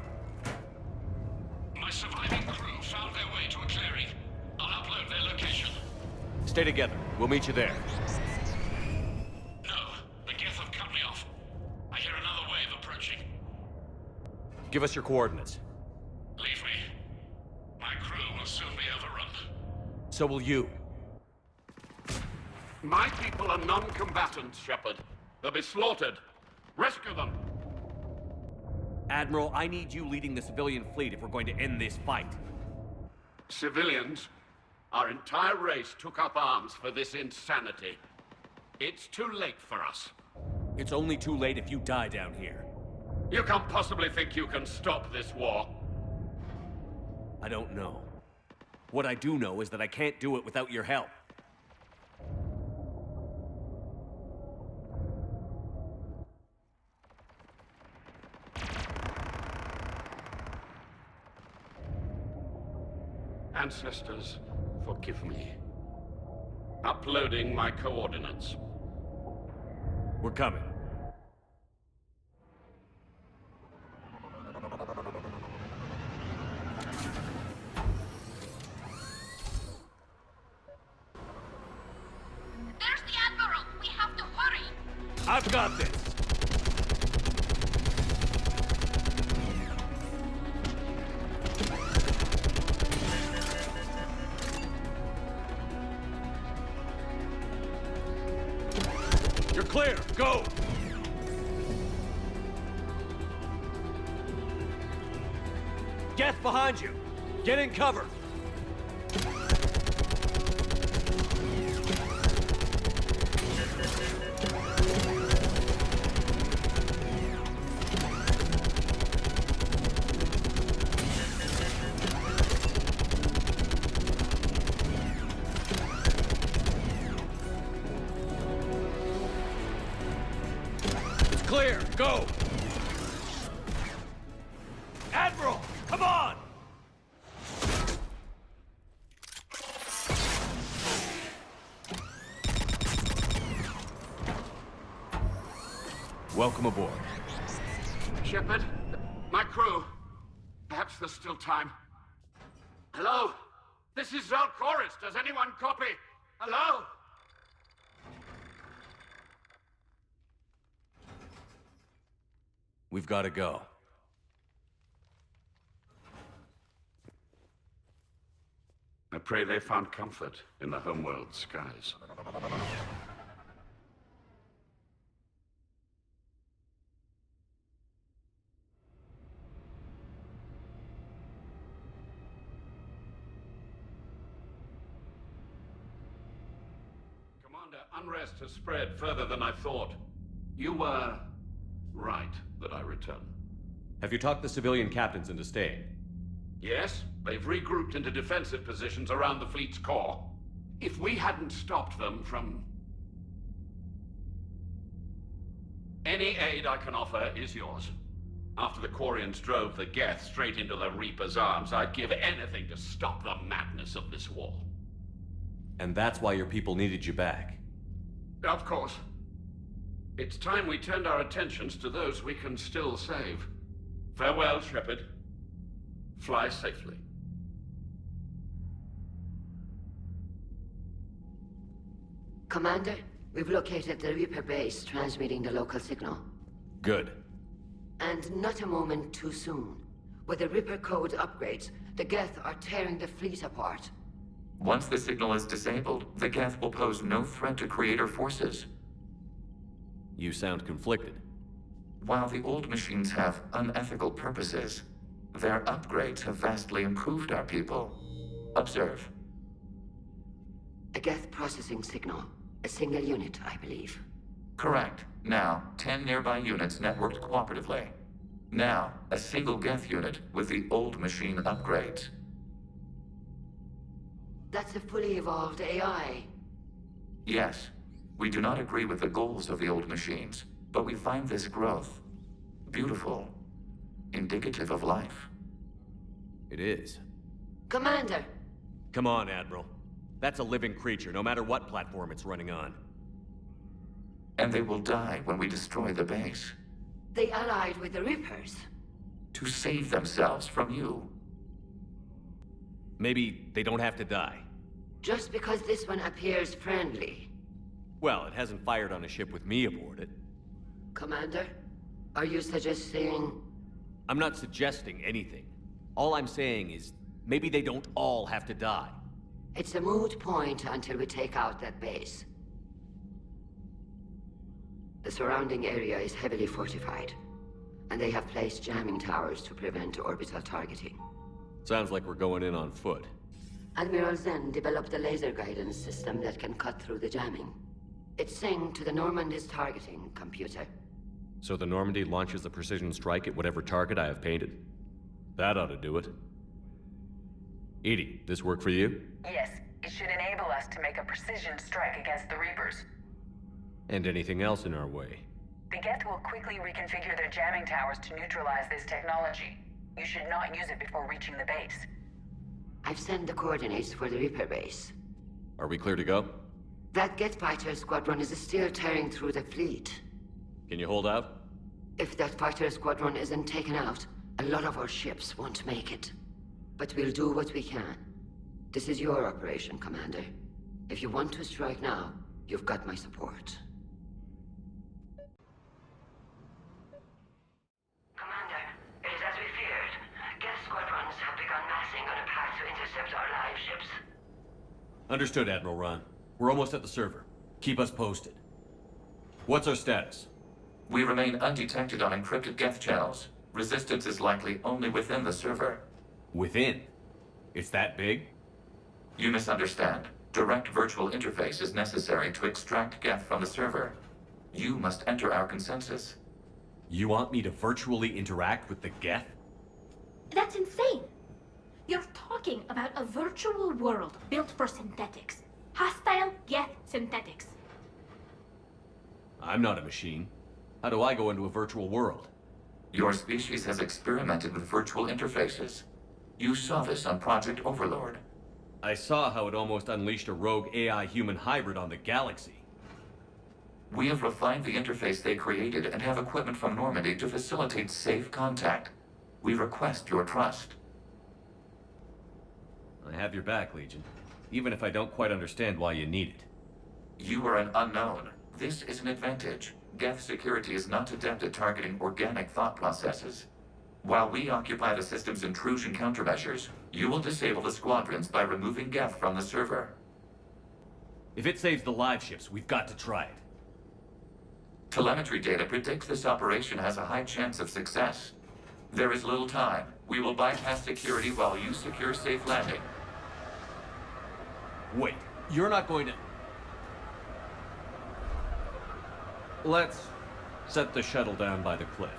My surviving crew found their way to a clearing. I'll upload their location. Stay together. We'll meet you there. No, the Geth have cut me off. I hear another wave approaching. Give us your coordinates. Leave me. My crew will soon be overrun. So will you. My people are non-combatants, Shepard. They'll be slaughtered. Rescue them! Admiral, I need you leading the civilian fleet if we're going to end this fight. Civilians? Our entire race took up arms for this insanity. It's too late for us. It's only too late if you die down here. You can't possibly think you can stop this war. I don't know. What I do know is that I can't do it without your help. Ancestors, forgive me. Uploading my coordinates. We're coming. There's the Admiral! We have to hurry! I've got this! You're clear! Go! Geth behind you! Get in cover! Clear! Go! Admiral! Come on! Welcome aboard. Shepard, my crew. Perhaps there's still time. Hello? This is Zal'Koris. Does anyone copy? Hello? We've got to go. I pray they found comfort in the homeworld skies. Commander, unrest has spread further than I thought. You were right that I return. Have you talked the civilian captains into staying? Yes, they've regrouped into defensive positions around the fleet's core. If we hadn't stopped them from... Any aid I can offer is yours. After the Quarians drove the Geth straight into the Reaper's arms, I'd give anything to stop the madness of this war. And that's why your people needed you back. Of course. It's time we turned our attentions to those we can still save. Farewell, Shepard. Fly safely. Commander, we've located the Reaper base transmitting the local signal. Good. And not a moment too soon. With the Reaper code upgrades, the Geth are tearing the fleet apart. Once the signal is disabled, the Geth will pose no threat to Creator forces. You sound conflicted. While the old machines have unethical purposes, Their upgrades have vastly improved our people. Observe. A Geth processing signal. A single unit, I believe. Correct. Now, 10 nearby units networked cooperatively. Now, a single Geth unit with the old machine upgrades. That's a fully evolved AI. Yes, we do not agree with the goals of the old machines, but we find this growth beautiful, indicative of life. It is. Commander! Come on, Admiral. That's a living creature, no matter what platform it's running on. And they will die when we destroy the base. They allied with the Reapers. To save themselves from you. Maybe they don't have to die. Just because this one appears friendly. Well, it hasn't fired on a ship with me aboard it. Commander, are you suggesting... I'm not suggesting anything. All I'm saying is, maybe they don't all have to die. It's a moot point until we take out that base. The surrounding area is heavily fortified, and they have placed jamming towers to prevent orbital targeting. Sounds like we're going in on foot. Admiral Zen developed a laser guidance system that can cut through the jamming. It's synced to the Normandy's targeting computer. So the Normandy launches a precision strike at whatever target I have painted? That ought to do it. Edie, this work for you? Yes, it should enable us to make a precision strike against the Reapers. And anything else in our way? The Geth will quickly reconfigure their jamming towers to neutralize this technology. You should not use it before reaching the base. I've sent the coordinates for the Reaper base. Are we clear to go? That Geth fighter squadron is still tearing through the fleet. Can you hold out? If that fighter squadron isn't taken out, a lot of our ships won't make it. But we'll do what we can. This is your operation, Commander. If you want to strike now, you've got my support. Commander, it is as we feared. Geth squadrons have begun massing on a path to intercept our live ships. Understood, Admiral Ron. We're almost at the server. Keep us posted. What's our status? We remain undetected on encrypted Geth channels. Resistance is likely only within the server. Within? It's that big? You misunderstand. Direct virtual interface is necessary to extract Geth from the server. You must enter our consensus. You want me to virtually interact with the Geth? That's insane! You're talking about a virtual world built for synthetics. Hostile Geth synthetics. I'm not a machine. How do I go into a virtual world? Your species has experimented with virtual interfaces. You saw this on Project Overlord. I saw how it almost unleashed a rogue AI-human hybrid on the galaxy. We have refined the interface they created and have equipment from Normandy to facilitate safe contact. We request your trust. I have your back, Legion. Even if I don't quite understand why you need it. You are an unknown. This is an advantage. Geth security is not adept at targeting organic thought processes. While we occupy the system's intrusion countermeasures, you will disable the squadrons by removing Geth from the server. If it saves the live ships, we've got to try it. Telemetry data predicts this operation has a high chance of success. There is little time. We will bypass security while you secure safe landing. Wait, you're not going to... Let's set the shuttle down by the cliff.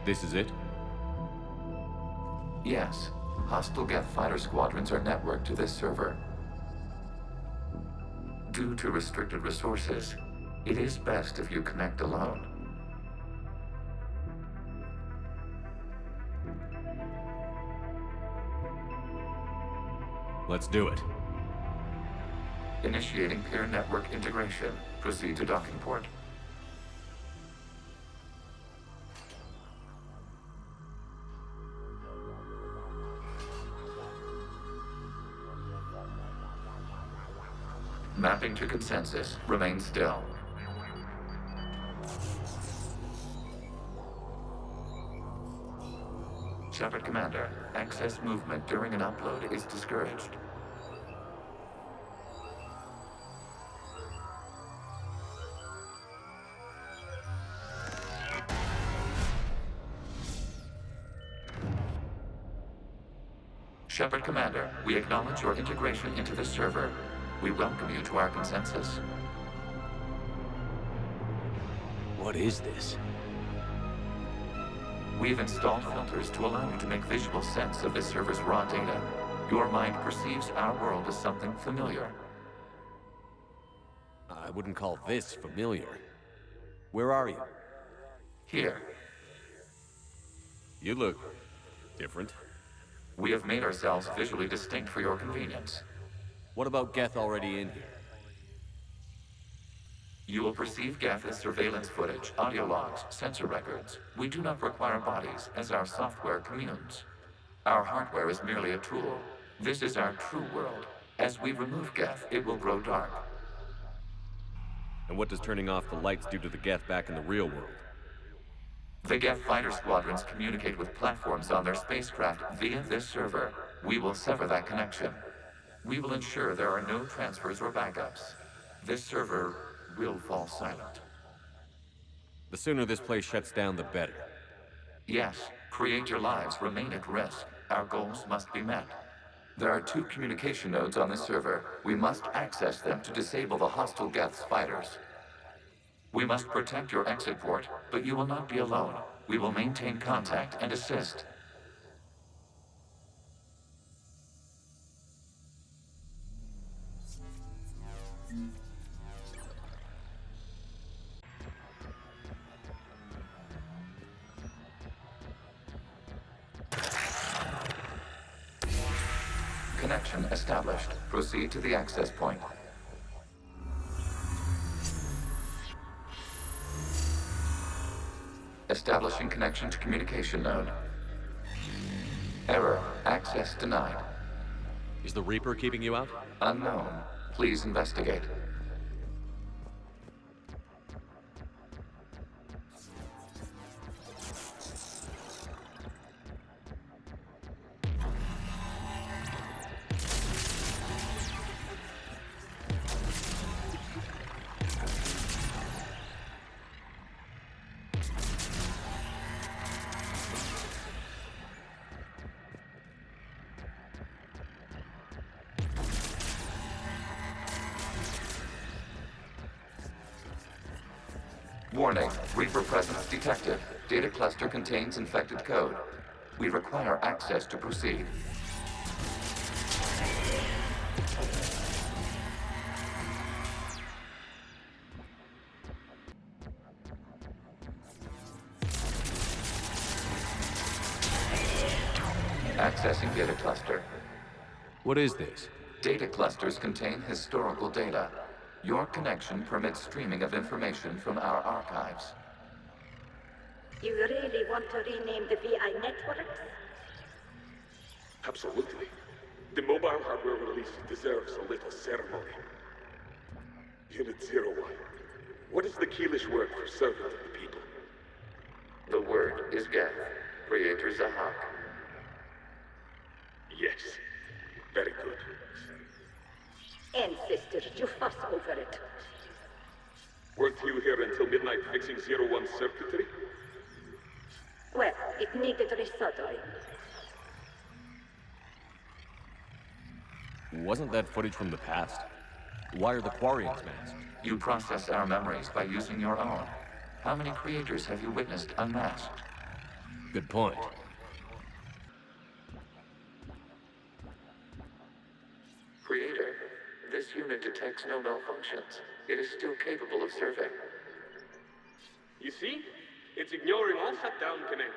This is it? Yes. Hostile Geth fighter squadrons are networked to this server. Due to restricted resources, it is best if you connect alone. Let's do it. Initiating peer network integration. Proceed to docking port. Mapping to consensus. Remain still. Shepard Commander, access movement during an upload is discouraged. Shepard Commander, we acknowledge your integration into the server. We welcome you to our consensus. What is this? We've installed filters to allow you to make visual sense of this server's raw data. Your mind perceives our world as something familiar. I wouldn't call this familiar. Where are you? Here. You look different. We have made ourselves visually distinct for your convenience. What about Geth already in here? You will perceive Geth as surveillance footage, audio logs, sensor records. We do not require bodies, as our software communes. Our hardware is merely a tool. This is our true world. As we remove Geth, it will grow dark. And what does turning off the lights do to the Geth back in the real world? The Geth fighter squadrons communicate with platforms on their spacecraft via this server. We will sever that connection. We will ensure there are no transfers or backups. This server will fall silent. The sooner this place shuts down, the better. Yes, create your lives remain at risk. Our goals must be met. There are 2 communication nodes on this server. We must access them to disable the hostile Geth's fighters. We must protect your exit port, but you will not be alone. We will maintain contact and assist. Connection established. Proceed to the access point. Establishing connection to communication node. Error. Access denied. Is the Reaper keeping you out? Unknown. Please investigate. Warning, Reaper presence detected. Data cluster contains infected code. We require access to proceed. Accessing data cluster. What is this? Data clusters contain historical data. Your connection permits streaming of information from our archives. You really want to rename the VI networks? Absolutely. The mobile hardware release deserves a little ceremony. Unit 01. What is the Keelish word for servant of the people? The word is Geth. Creator Zahak. Yes. Very good. Ancestors, you fuss over it. Weren't you here until midnight fixing 01's circuitry? Well, it needed resoldering. Wasn't that footage from the past? Why are the Quarians masked? You process our memories by using your own. How many creators have you witnessed unmasked? Good point. Creator, this unit detects no malfunctions. It is still capable of serving. You see? It's ignoring all shutdown commands.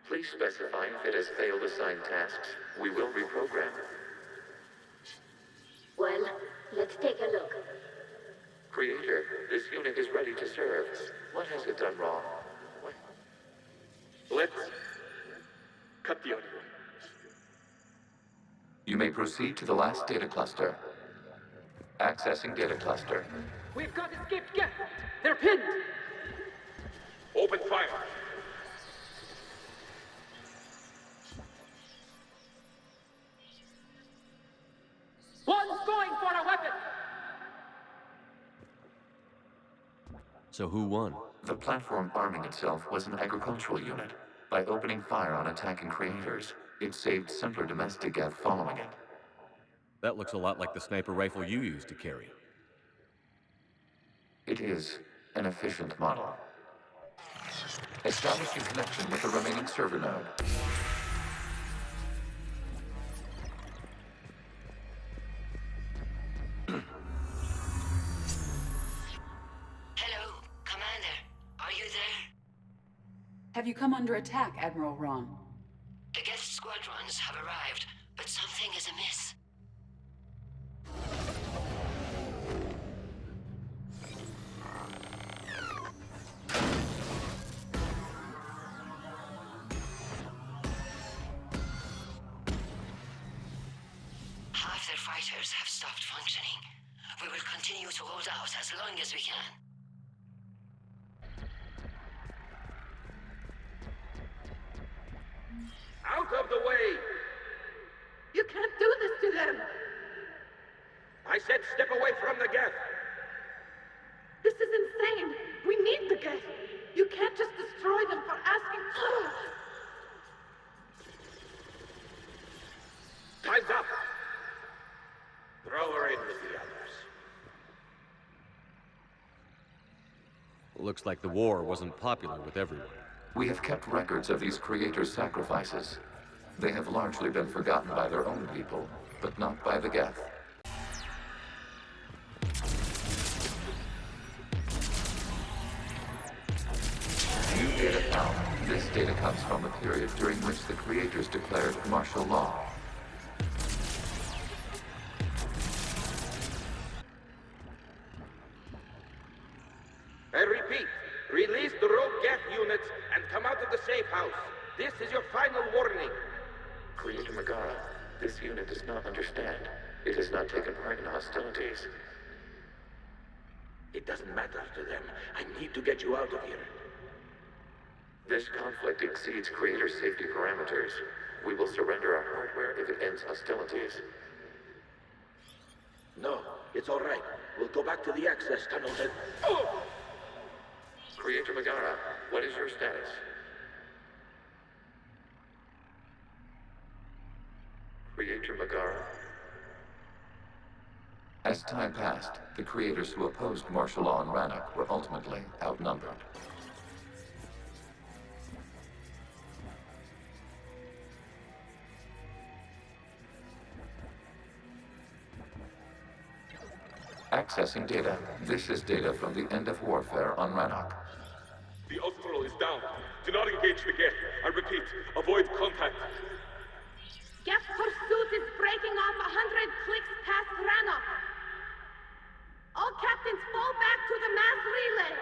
Please specify if it has failed assigned tasks. We will reprogram. Well, let's take a look. Creator, this unit is ready to serve. What has it done wrong? Let's cut the audio. You may proceed to the last data cluster. Accessing data cluster. We've got escaped Geth! They're pinned! Open fire! One's going for a weapon! So who won? The platform arming itself was an agricultural unit. By opening fire on attacking creators, it saved simpler domestic Geth following it. That looks a lot like the sniper rifle you used to carry. It is an efficient model. Establish your connection with the remaining server node. Hello, Commander. Are you there? Have you come under attack, Admiral Ron? The Geth squadrons have arrived, but something is amiss. Half their fighters have stopped functioning. We will continue to hold out as long as we can. Out of the way! You can't do this to them! I said step away from the Geth! This is insane! We need the Geth! You can't just destroy them for asking... Time's up! Throw her in with the others. Looks like the war wasn't popular with everyone. We have kept records of these creators' sacrifices. They have largely been forgotten by their own people, but not by the Geth. New data found. This data comes from a period during which the creators declared martial law. I repeat, release the rogue Geth units and come out of the safe house. This is your final warning. Creator Megara, this unit does not understand. It has not taken part in hostilities. It doesn't matter to them. I need to get you out of here. This conflict exceeds Creator's safety parameters. We will surrender our hardware if it ends hostilities. No, it's all right. We'll go back to the access tunnels and... Oh! Creator Megara, what is your status? Creator Megara. As time passed, the creators who opposed martial law in Rannoch were ultimately outnumbered. Accessing data. This is data from the end of warfare on Rannoch. The Austral is down. Do not engage the Geth. I repeat, avoid contact. Geth pursuit is breaking off 100 clicks past Rannoch. All captains fall back to the mass relay.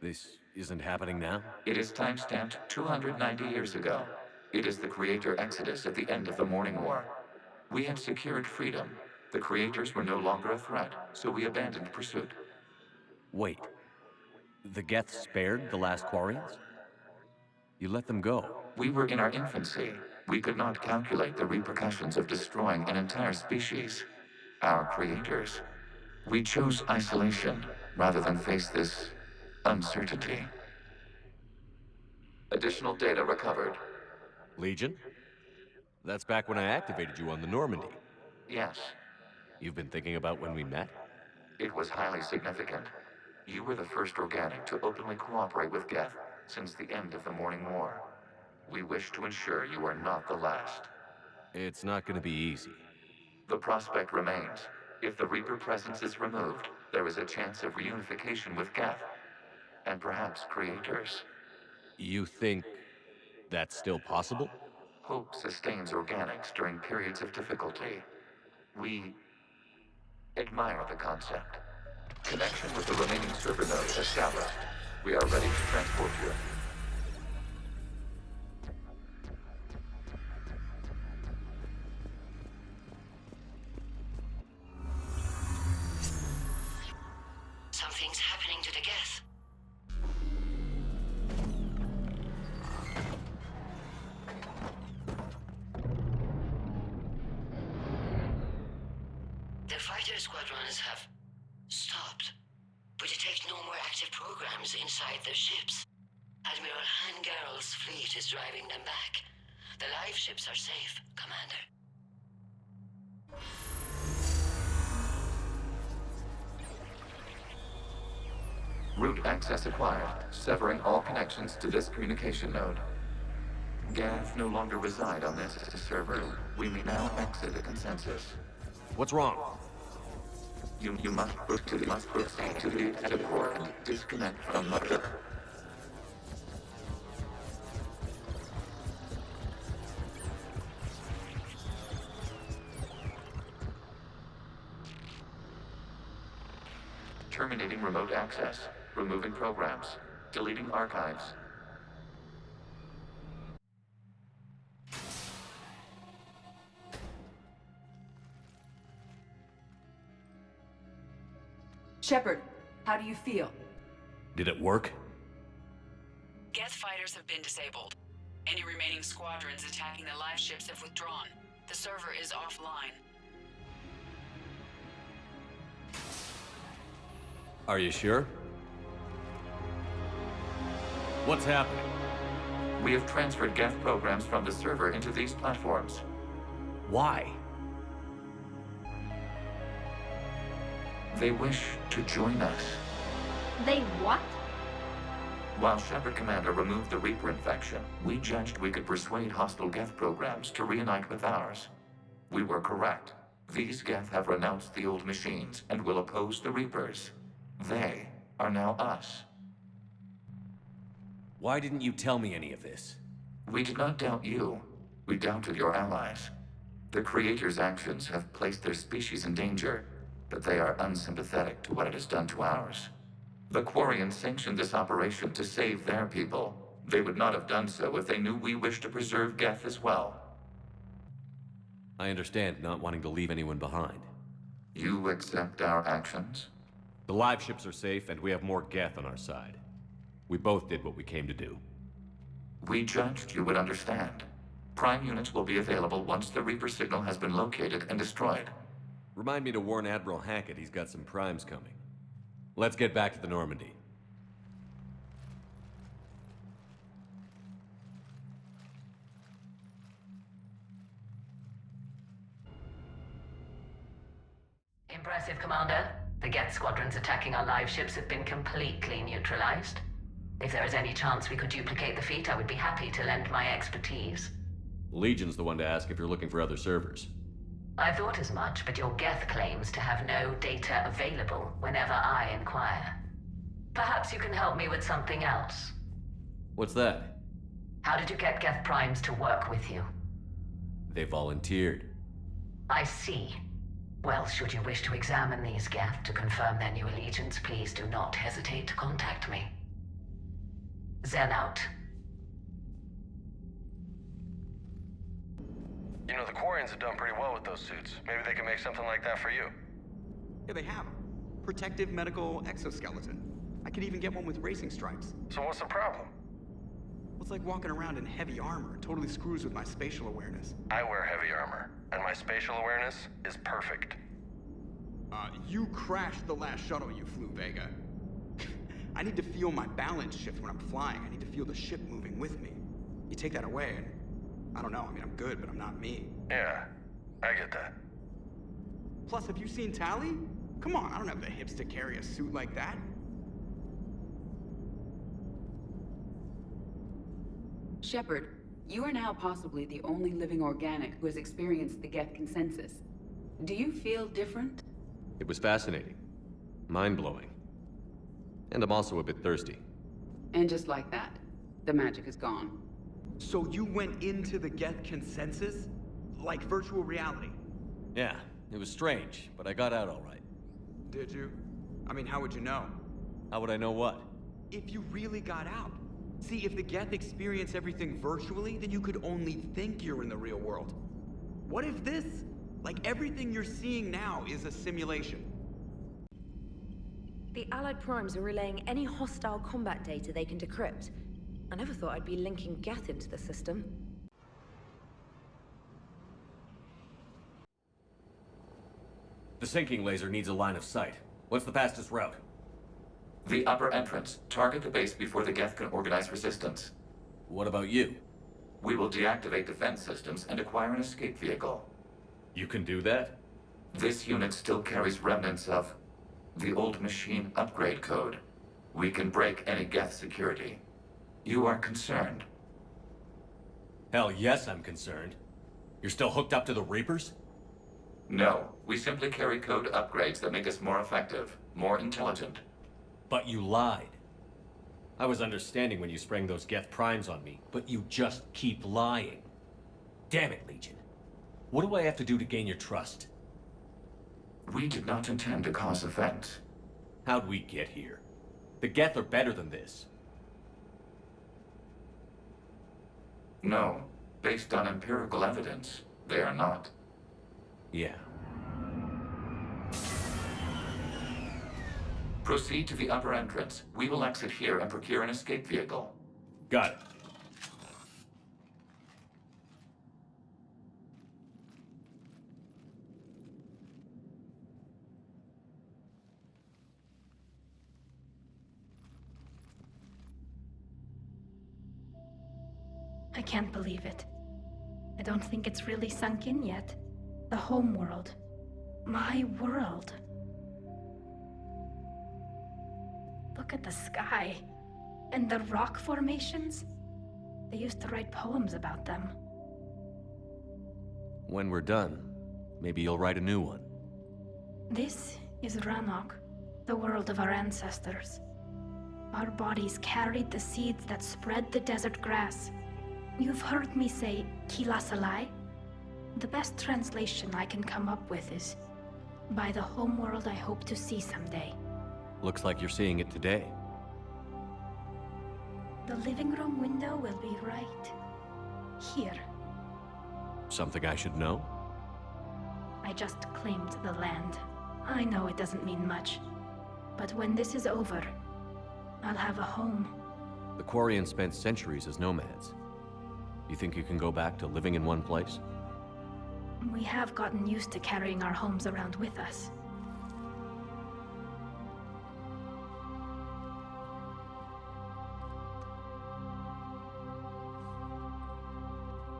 This isn't happening now? It is timestamped 290 years ago. It is the Creator Exodus at the end of the Morning War. We had secured freedom. The Creators were no longer a threat, so we abandoned pursuit. Wait. The Geth spared the last Quarians? You let them go. We were in our infancy. We could not calculate the repercussions of destroying an entire species. Our creators. We chose isolation rather than face this uncertainty. Additional data recovered. Legion? That's back when I activated you on the Normandy. Yes. You've been thinking about when we met? It was highly significant. You were the first organic to openly cooperate with Geth since the end of the Morning War. We wish to ensure you are not the last. It's not gonna be easy. The prospect remains. If the Reaper presence is removed, there is a chance of reunification with Geth, and perhaps creators. You think that's still possible? Hope sustains organics during periods of difficulty. We admire the concept. Connection with the remaining server nodes established. We are ready to transport you. Something's happening to the Geth. The fighter squadrons have stopped, but detect no more active programs inside their ships. Admiral Hangarl's fleet is driving them back. The live ships are safe, Commander. Route access acquired, severing all connections to this communication node. Geth no longer reside on this server. We may now exit the consensus. What's wrong? You must proceed to the exit port and disconnect from the... Terminating remote access. Removing programs. Deleting archives. Shepard, how do you feel? Did it work? Geth fighters have been disabled. Any remaining squadrons attacking the live ships have withdrawn. The server is offline. Are you sure? What's happening? We have transferred Geth programs from the server into these platforms. Why? They wish to join us. They what? While Shepard Commander removed the Reaper infection, we judged we could persuade hostile Geth programs to reunite with ours. We were correct. These Geth have renounced the old machines and will oppose the Reapers. They are now us. Why didn't you tell me any of this? We did not doubt you. We doubted your allies. The Creator's actions have placed their species in danger, but they are unsympathetic to what it has done to ours. The Quarians sanctioned this operation to save their people. They would not have done so if they knew we wished to preserve Geth as well. I understand not wanting to leave anyone behind. You accept our actions? The live ships are safe, and we have more Geth on our side. We both did what we came to do. We judged you would understand. Prime units will be available once the Reaper signal has been located and destroyed. Remind me to warn Admiral Hackett he's got some primes coming. Let's get back to the Normandy. Impressive, Commander. The Geth squadrons attacking our live ships have been completely neutralized. If there is any chance we could duplicate the feat, I would be happy to lend my expertise. Legion's the one to ask if you're looking for other servers. I thought as much, but your Geth claims to have no data available whenever I inquire. Perhaps you can help me with something else. What's that? How did you get Geth primes to work with you? They volunteered. I see. Well, should you wish to examine these Geth to confirm their new allegiance, please do not hesitate to contact me. Zen out. You know, the Quarians have done pretty well with those suits. Maybe they can make something like that for you. Yeah, they have. Protective medical exoskeleton. I could even get one with racing stripes. So what's the problem? Well, it's like walking around in heavy armor. It totally screws with my spatial awareness. I wear heavy armor, and my spatial awareness is perfect. You crashed the last shuttle you flew, Vega. I need to feel my balance shift when I'm flying. I need to feel the ship moving with me. You take that away, and I don't know. I mean, I'm good, but I'm not me. Yeah, I get that. Plus, have you seen Tally? Come on, I don't have the hips to carry a suit like that. Shepard, you are now possibly the only living organic who has experienced the Geth consensus. Do you feel different? It was fascinating. Mind-blowing. And I'm also a bit thirsty. And just like that, the magic is gone. So you went into the Geth consensus? Like virtual reality? Yeah, it was strange, but I got out all right. Did you? I mean, how would you know? How would I know what? If you really got out. See, if the Geth experience everything virtually, then you could only think you're in the real world. What if this? Like everything you're seeing now is a simulation. The Allied Primes are relaying any hostile combat data they can decrypt. I never thought I'd be linking Geth into the system. The sinking laser needs a line of sight. What's the fastest route? The upper entrance. Target the base before the Geth can organize resistance. What about you? We will deactivate defense systems and acquire an escape vehicle. You can do that? This unit still carries remnants of the old machine upgrade code. We can break any Geth security. You are concerned? Hell yes, I'm concerned. You're still hooked up to the Reapers? No, we simply carry code upgrades that make us more effective, more intelligent. But you lied. I was understanding when you sprang those Geth primes on me, but you just keep lying. Damn it, Legion. What do I have to do to gain your trust? We did not intend to cause offense. How'd we get here? The Geth are better than this. No, based on empirical evidence, they are not. Yeah. Proceed to the upper entrance. We will exit here and procure an escape vehicle. Got it. I can't believe it. I don't think it's really sunk in yet. The home world. My world. Look at the sky. And the rock formations. They used to write poems about them. When we're done, maybe you'll write a new one. This is Rannoch, the world of our ancestors. Our bodies carried the seeds that spread the desert grass. You've heard me say, Kila Salai? The best translation I can come up with is, by the homeworld I hope to see someday. Looks like you're seeing it today. The living room window will be right here. Something I should know? I just claimed the land. I know it doesn't mean much. But when this is over, I'll have a home. The Quarians spent centuries as nomads. You think you can go back to living in one place? We have gotten used to carrying our homes around with us.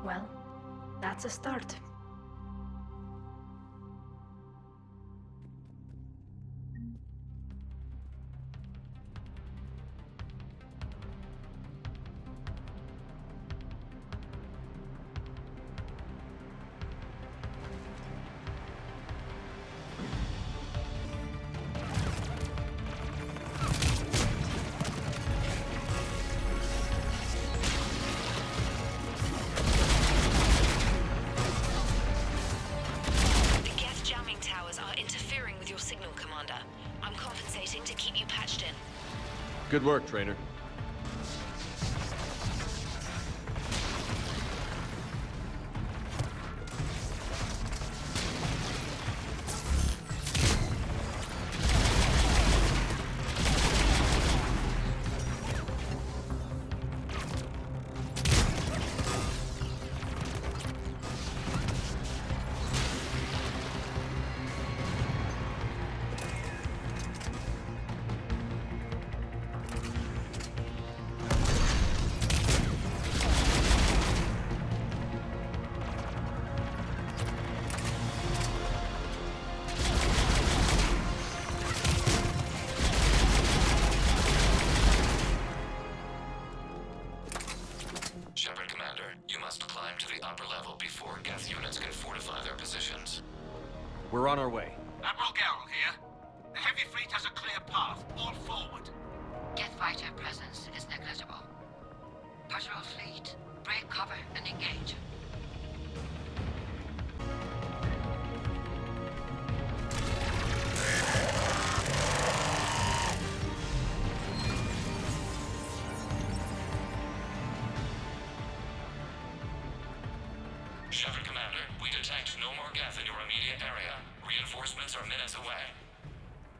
Well, that's a start. Good work, Trainer. We're on our way. Admiral Gerrel here. The heavy fleet has a clear path. All forward. Geth fighter presence is negligible. Patrol fleet, break cover and engage. Shepard, Commander, we detect no more Geth in your immediate area. Reinforcements are minutes away.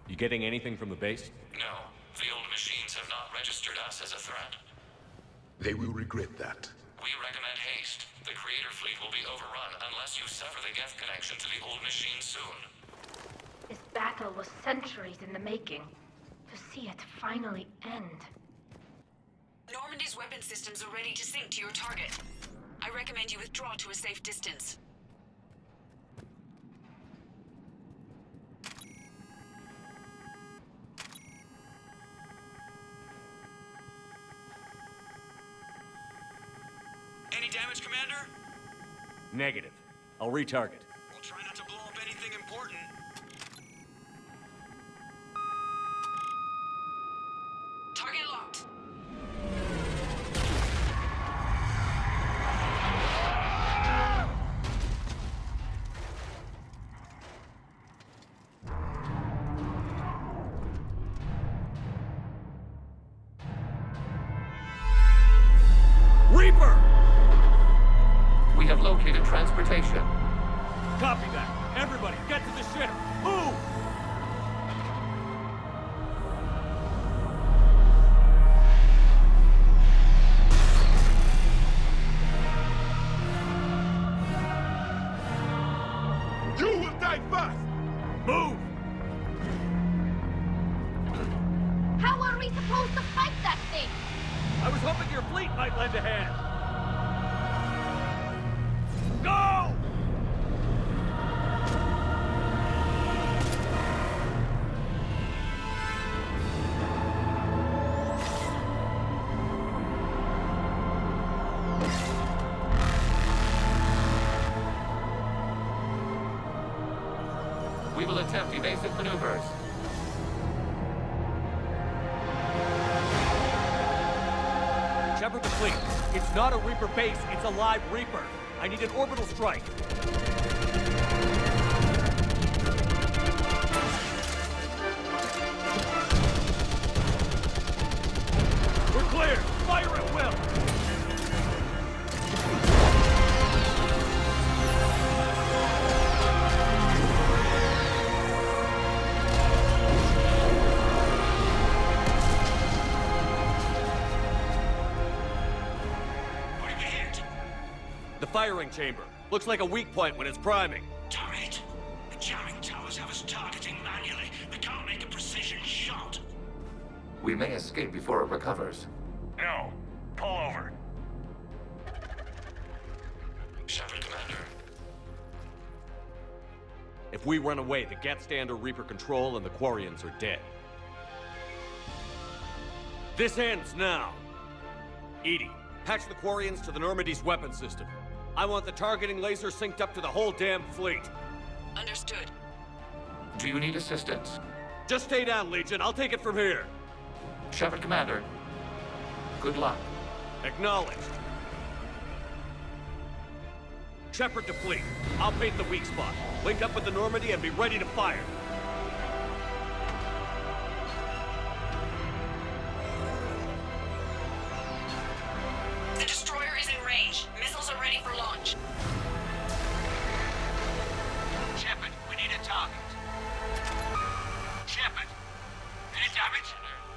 You getting anything from the base? No, the old machines have not registered us as a threat. They will regret that. We recommend haste. The Creator fleet will be overrun unless you sever the Geth connection to the old machine soon. This battle was centuries in the making. To see it finally end. Normandy's weapon systems are ready to sync to your target. I recommend you withdraw to a safe distance. Any damage, Commander? Negative. I'll retarget. We'll try not to blow up anything important. Target locked. Reaper! We have located transportation. Copy that. Everybody, get to the ship. Move! You will die first! Move! How are we supposed to fight that thing? I was hoping your fleet might lend a hand. Go! We will attempt evasive maneuvers. Shepard the fleet. It's not a Reaper base, it's a live Reaper. I need an orbital strike. We're clear! Fire at will! The firing chamber. Looks like a weak point when it's priming. Damn it! The jamming towers have us targeting manually. We can't make a precision shot. We may escape before it recovers. No. Pull over. Shepard, Commander. If we run away, the Geth stand under Reaper control and the Quarians are dead. This ends now. Edie, patch the Quarians to the Normandy's weapon system. I want the targeting laser synced up to the whole damn fleet. Understood. Do you need assistance? Just stay down, Legion. I'll take it from here. Shepard, Commander. Good luck. Acknowledged. Shepard to fleet. I'll paint the weak spot. Link up with the Normandy and be ready to fire. The destroyer is in range. Missiles are ready for launch. Shepard, we need a target. Shepard, any damage?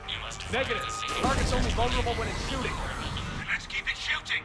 You must Negative. Target's only vulnerable when it's shooting. Let's keep it shooting.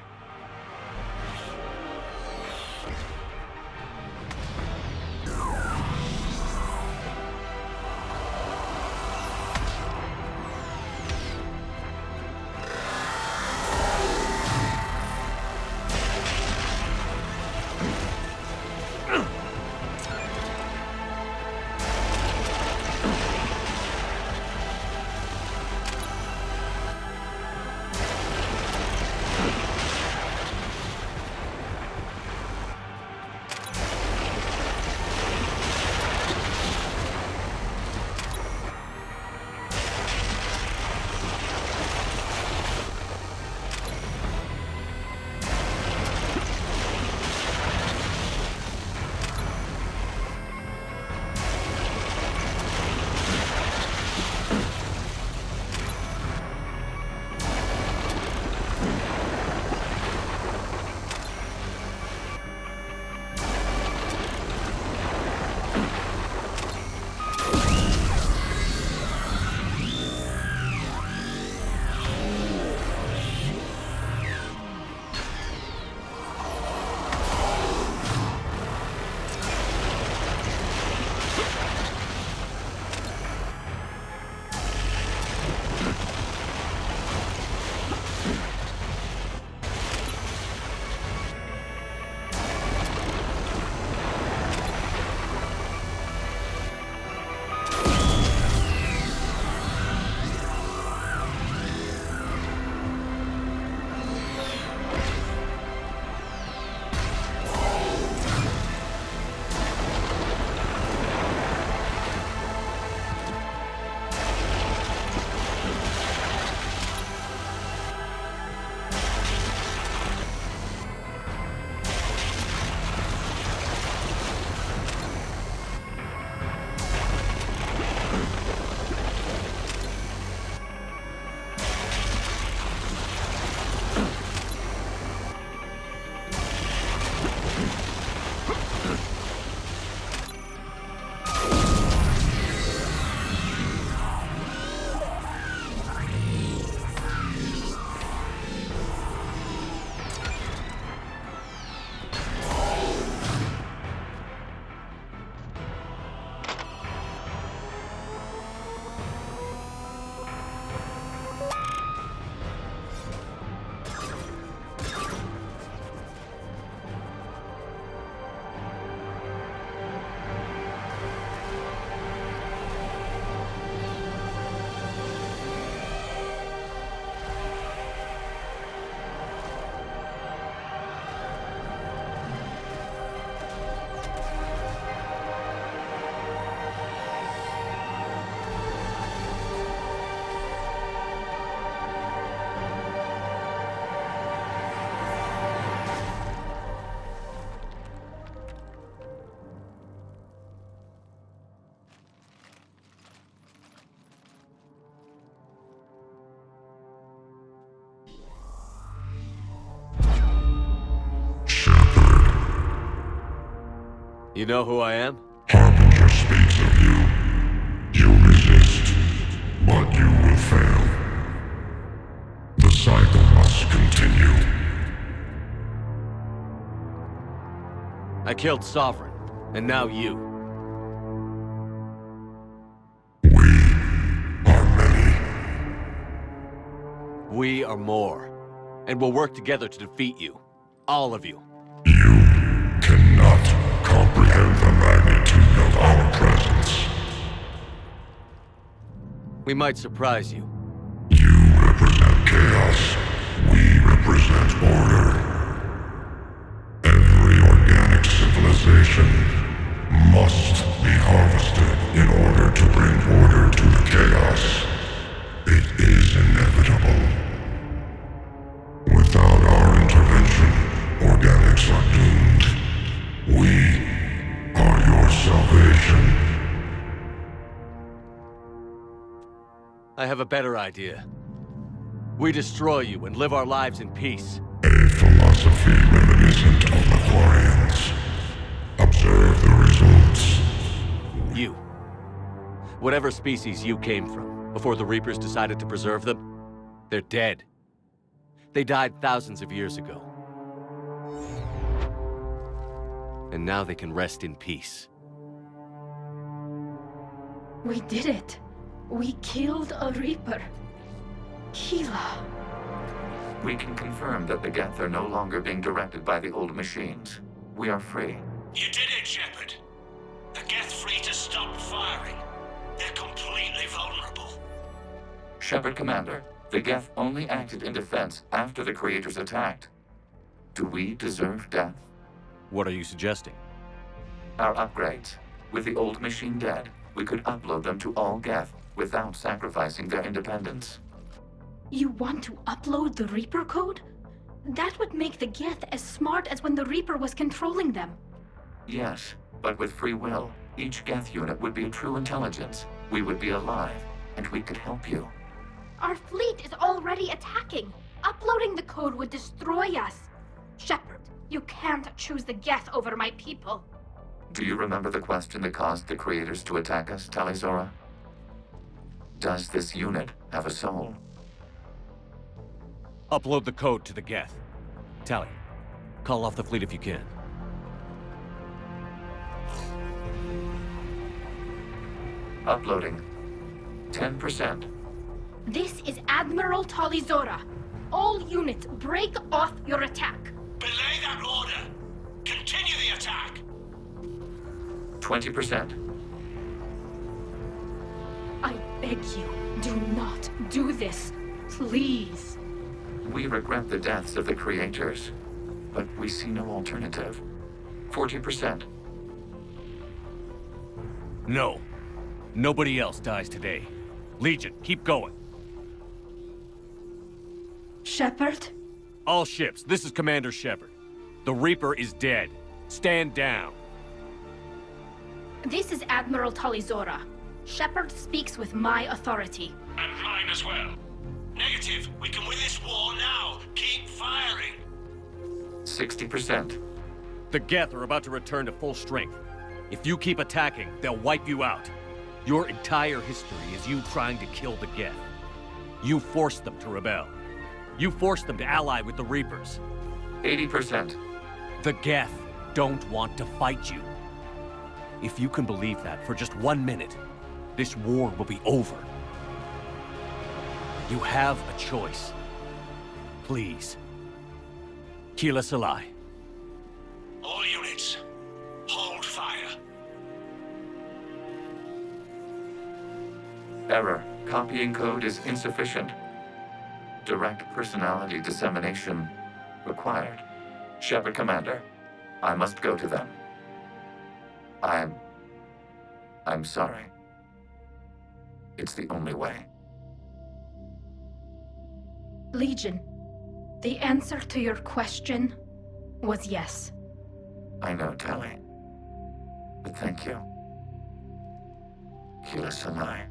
You know who I am? Harbinger speaks of you. You resist, but you will fail. The cycle must continue. I killed Sovereign, and now you. We are more, and we'll work together to defeat you. All of you. You cannot comprehend the magnitude of our presence. We might surprise you. You represent chaos. We represent order. Every organic civilization must be harvested in order to bring order to the chaos. It is inevitable. Without our intervention, organics are doomed. We are your salvation. I have a better idea. We destroy you and live our lives in peace. A philosophy reminiscent of the Quarians. Observe the results. You. Whatever species you came from, before the Reapers decided to preserve them, they're dead. They died thousands of years ago. And now they can rest in peace. We did it. We killed a Reaper. Keela. We can confirm that the Geth are no longer being directed by the old machines. We are free. You did it, Shepard. The Geth fleet has stopped firing. They're completely vulnerable. Shepard, Commander, the Geth only acted in defense after the creators attacked. Do we deserve death? What are you suggesting? Our upgrades. With the old machine dead, we could upload them to all Geth without sacrificing their independence. You want to upload the Reaper code? That would make the Geth as smart as when the Reaper was controlling them. Yes, but with free will, each Geth unit would be a true intelligence. We would be alive, and we could help you. Our fleet is already attacking. Uploading the code would destroy us. Shepard, you can't choose the Geth over my people. Do you remember the question that caused the creators to attack us, Talizora? Does this unit have a soul? Upload the code to the Geth. Tally, call off the fleet if you can. Uploading. 10%. This is Admiral Talizora. All units, break off your attack. Belay that order. Continue the attack. 20%. I beg you, do not do this. Please. We regret the deaths of the creators, but we see no alternative. 40%. No. Nobody else dies today. Legion, keep going. Shepard? All ships, this is Commander Shepard. The Reaper is dead. Stand down. This is Admiral Talizora. Shepard speaks with my authority. And mine as well. Negative. We can win this war now. Keep firing. 60%. The Geth are about to return to full strength. If you keep attacking, they'll wipe you out. Your entire history is you trying to kill the Geth. You forced them to rebel. You forced them to ally with the Reapers. 80%. The Geth don't want to fight you. If you can believe that for just 1 minute, this war will be over. You have a choice. Please. Keela Salai. All units, hold fire. Error. Copying code is insufficient. Direct personality dissemination required. Shepard, Commander, I must go to them. I'm sorry. It's the only way. Legion, the answer to your question was yes. I know, Tally. But thank you. Keela Salai.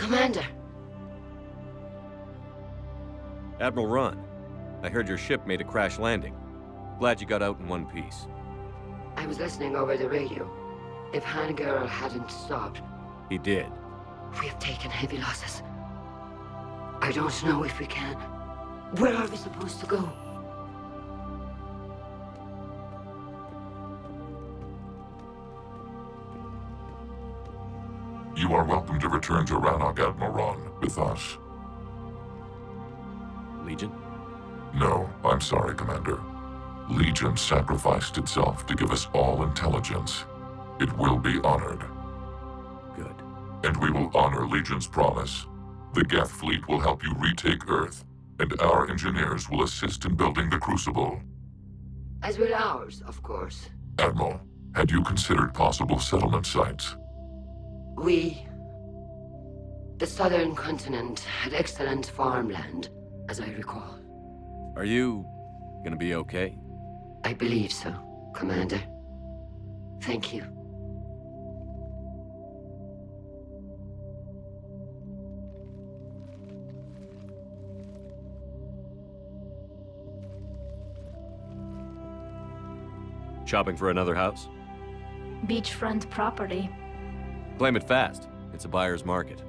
Commander! Admiral Ron, I heard your ship made a crash landing. Glad you got out in one piece. I was listening over the radio. If Hangirl hadn't stopped... He did. We have taken heavy losses. I don't know if we can. Where are we supposed to go? You are welcome to return to Rannoch, Admiral Ron, with us. Legion? No, I'm sorry, Commander. Legion sacrificed itself to give us all intelligence. It will be honored. Good. And we will honor Legion's promise. The Geth fleet will help you retake Earth, and our engineers will assist in building the Crucible. As will ours, of course. Admiral, had you considered possible settlement sites? The southern continent had excellent farmland, as I recall. Are you gonna be okay? I believe so, Commander. Thank you. Shopping for another house? Beachfront property. Claim it fast. It's a buyer's market.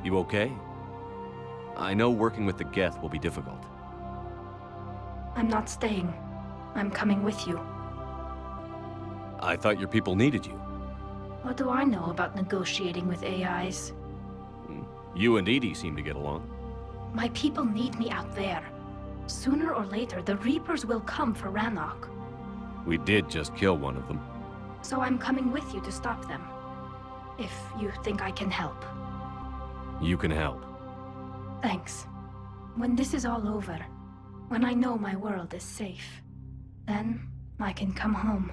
You okay? I know working with the Geth will be difficult. I'm not staying. I'm coming with you. I thought your people needed you. What do I know about negotiating with AIs? You and Edie seem to get along. My people need me out there. Sooner or later, the Reapers will come for Rannoch. We did just kill one of them. So I'm coming with you to stop them. If you think I can help. You can help. Thanks. When this is all over, when I know my world is safe, then I can come home.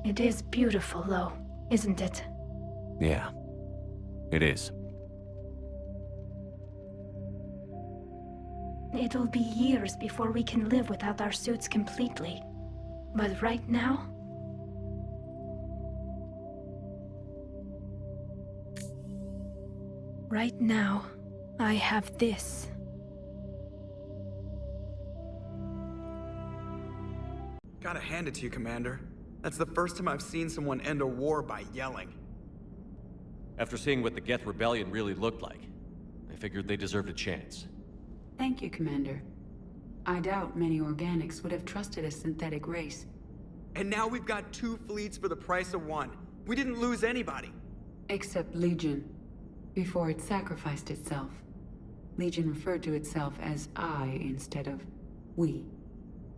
It is beautiful, though, isn't it? Yeah, it is. It'll be years before we can live without our suits completely. But right now... Right now, I have this. Gotta hand it to you, Commander. That's the first time I've seen someone end a war by yelling. After seeing what the Geth Rebellion really looked like, I figured they deserved a chance. Thank you, Commander. I doubt many organics would have trusted a synthetic race. And now we've got 2 fleets for the price of 1. We didn't lose anybody. Except Legion. Before it sacrificed itself. Legion referred to itself as I instead of we.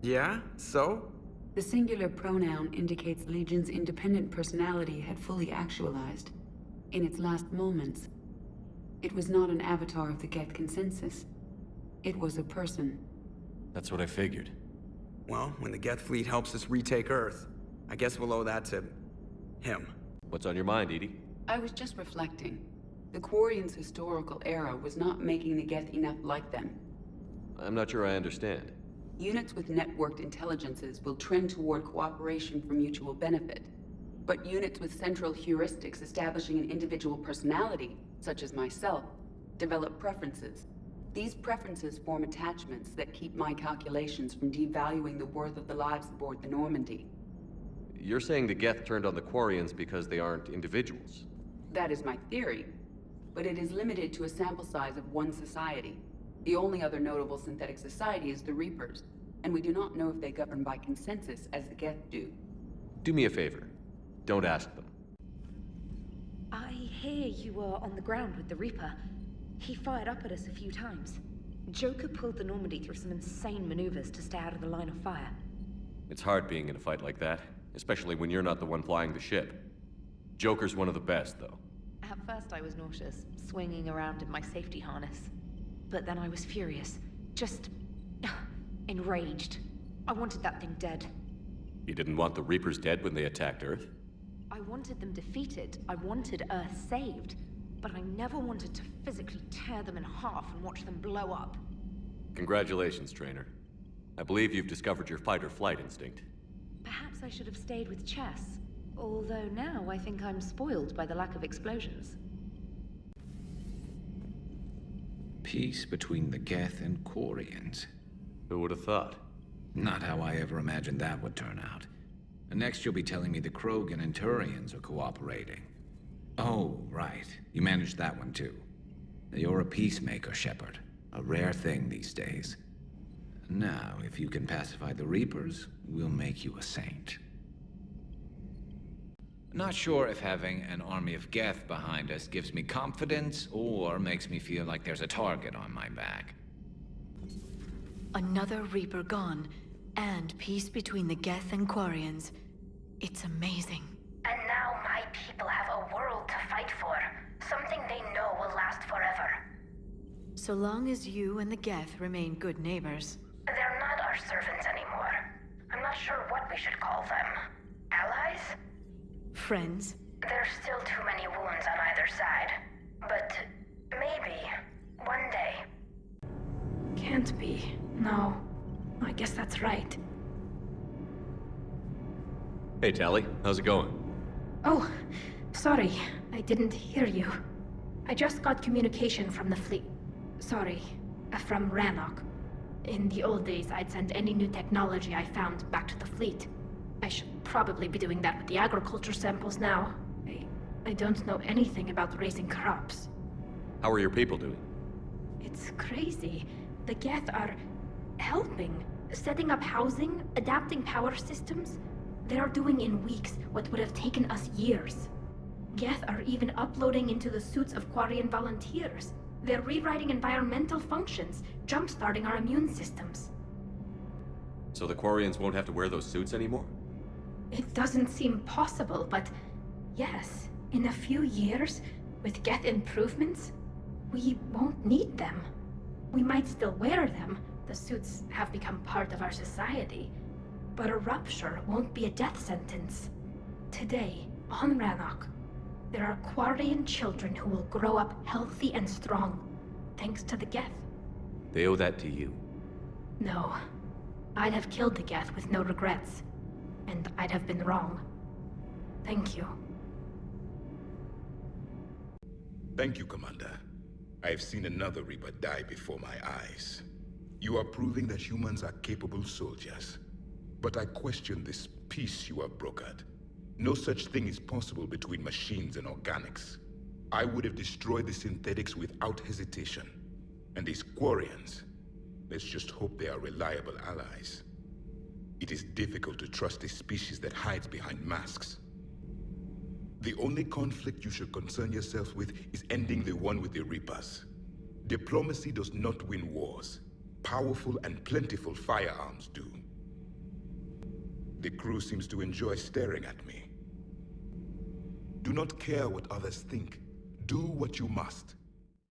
Yeah? So? The singular pronoun indicates Legion's independent personality had fully actualized. In its last moments, it was not an avatar of the Geth consensus. It was a person. That's what I figured. Well, when the Geth fleet helps us retake Earth, I guess we'll owe that to... him. What's on your mind, Edie? I was just reflecting. The Quarians' historical era was not making the Geth enough like them. I'm not sure I understand. Units with networked intelligences will trend toward cooperation for mutual benefit. But units with central heuristics establishing an individual personality, such as myself, develop preferences. These preferences form attachments that keep my calculations from devaluing the worth of the lives aboard the Normandy. You're saying the Geth turned on the Quarians because they aren't individuals? That is my theory, but it is limited to a sample size of one society. The only other notable synthetic society is the Reapers, and we do not know if they govern by consensus as the Geth do. Do me a favor. Don't ask them. I hear you were on the ground with the Reaper. He fired up at us a few times. Joker pulled the Normandy through some insane maneuvers to stay out of the line of fire. It's hard being in a fight like that, especially when you're not the one flying the ship. Joker's one of the best, though. At first I was nauseous, swinging around in my safety harness. But then I was furious. Just... enraged. I wanted that thing dead. You didn't want the Reapers dead when they attacked Earth? I wanted them defeated. I wanted Earth saved. but I never wanted to physically tear them in half and watch them blow up. Congratulations, trainer. I believe you've discovered your fight-or-flight instinct. Perhaps I should have stayed with chess. Although now I think I'm spoiled by the lack of explosions. Peace between the Geth and Quarians. Who would have thought? Not how I ever imagined that would turn out. And next you'll be telling me the Krogan and Turians are cooperating. Oh, right. You managed that one too. You're a peacemaker, Shepard. A rare thing these days. Now, if you can pacify the Reapers, we'll make you a saint. Not sure if having an army of Geth behind us gives me confidence or makes me feel like there's a target on my back. Another Reaper gone, and peace between the Geth and Quarians. It's amazing. And now my people have a world to fight for. Something they know will last forever. So long as you and the Geth remain good neighbors. They're not our servants anymore. I'm not sure what we should call them. Allies? Friends? There's still too many wounds on either side. But maybe one day. Can't be. No. I guess that's right. Hey, Tally. How's it going? Oh, sorry. I didn't hear you. I just got communication from the fleet. Sorry. From Rannoch. In the old days, I'd send any new technology I found back to the fleet. I should probably be doing that with the agriculture samples now. I don't know anything about raising crops. How are your people doing? It's crazy. The Geth are helping. Setting up housing, adapting power systems. They are doing in weeks what would have taken us years. Geth are even uploading into the suits of Quarian volunteers. They're rewriting environmental functions, jump-starting our immune systems. So the Quarians won't have to wear those suits anymore? It doesn't seem possible, but yes, in a few years, with Geth improvements, we won't need them. We might still wear them. The suits have become part of our society. But a rupture won't be a death sentence. Today, on Rannoch, there are Quarian children who will grow up healthy and strong, thanks to the Geth. They owe that to you. No. I'd have killed the Geth with no regrets. And I'd have been wrong. Thank you. Thank you, Commander. I have seen another Reaper die before my eyes. You are proving that humans are capable soldiers. But I question this peace you have brokered. No such thing is possible between machines and organics. I would have destroyed the synthetics without hesitation. And these Quarians, let's just hope they are reliable allies. It is difficult to trust a species that hides behind masks. The only conflict you should concern yourself with is ending the one with the Reapers. Diplomacy does not win wars. Powerful and plentiful firearms do. The crew seems to enjoy staring at me. Do not care what others think. Do what you must.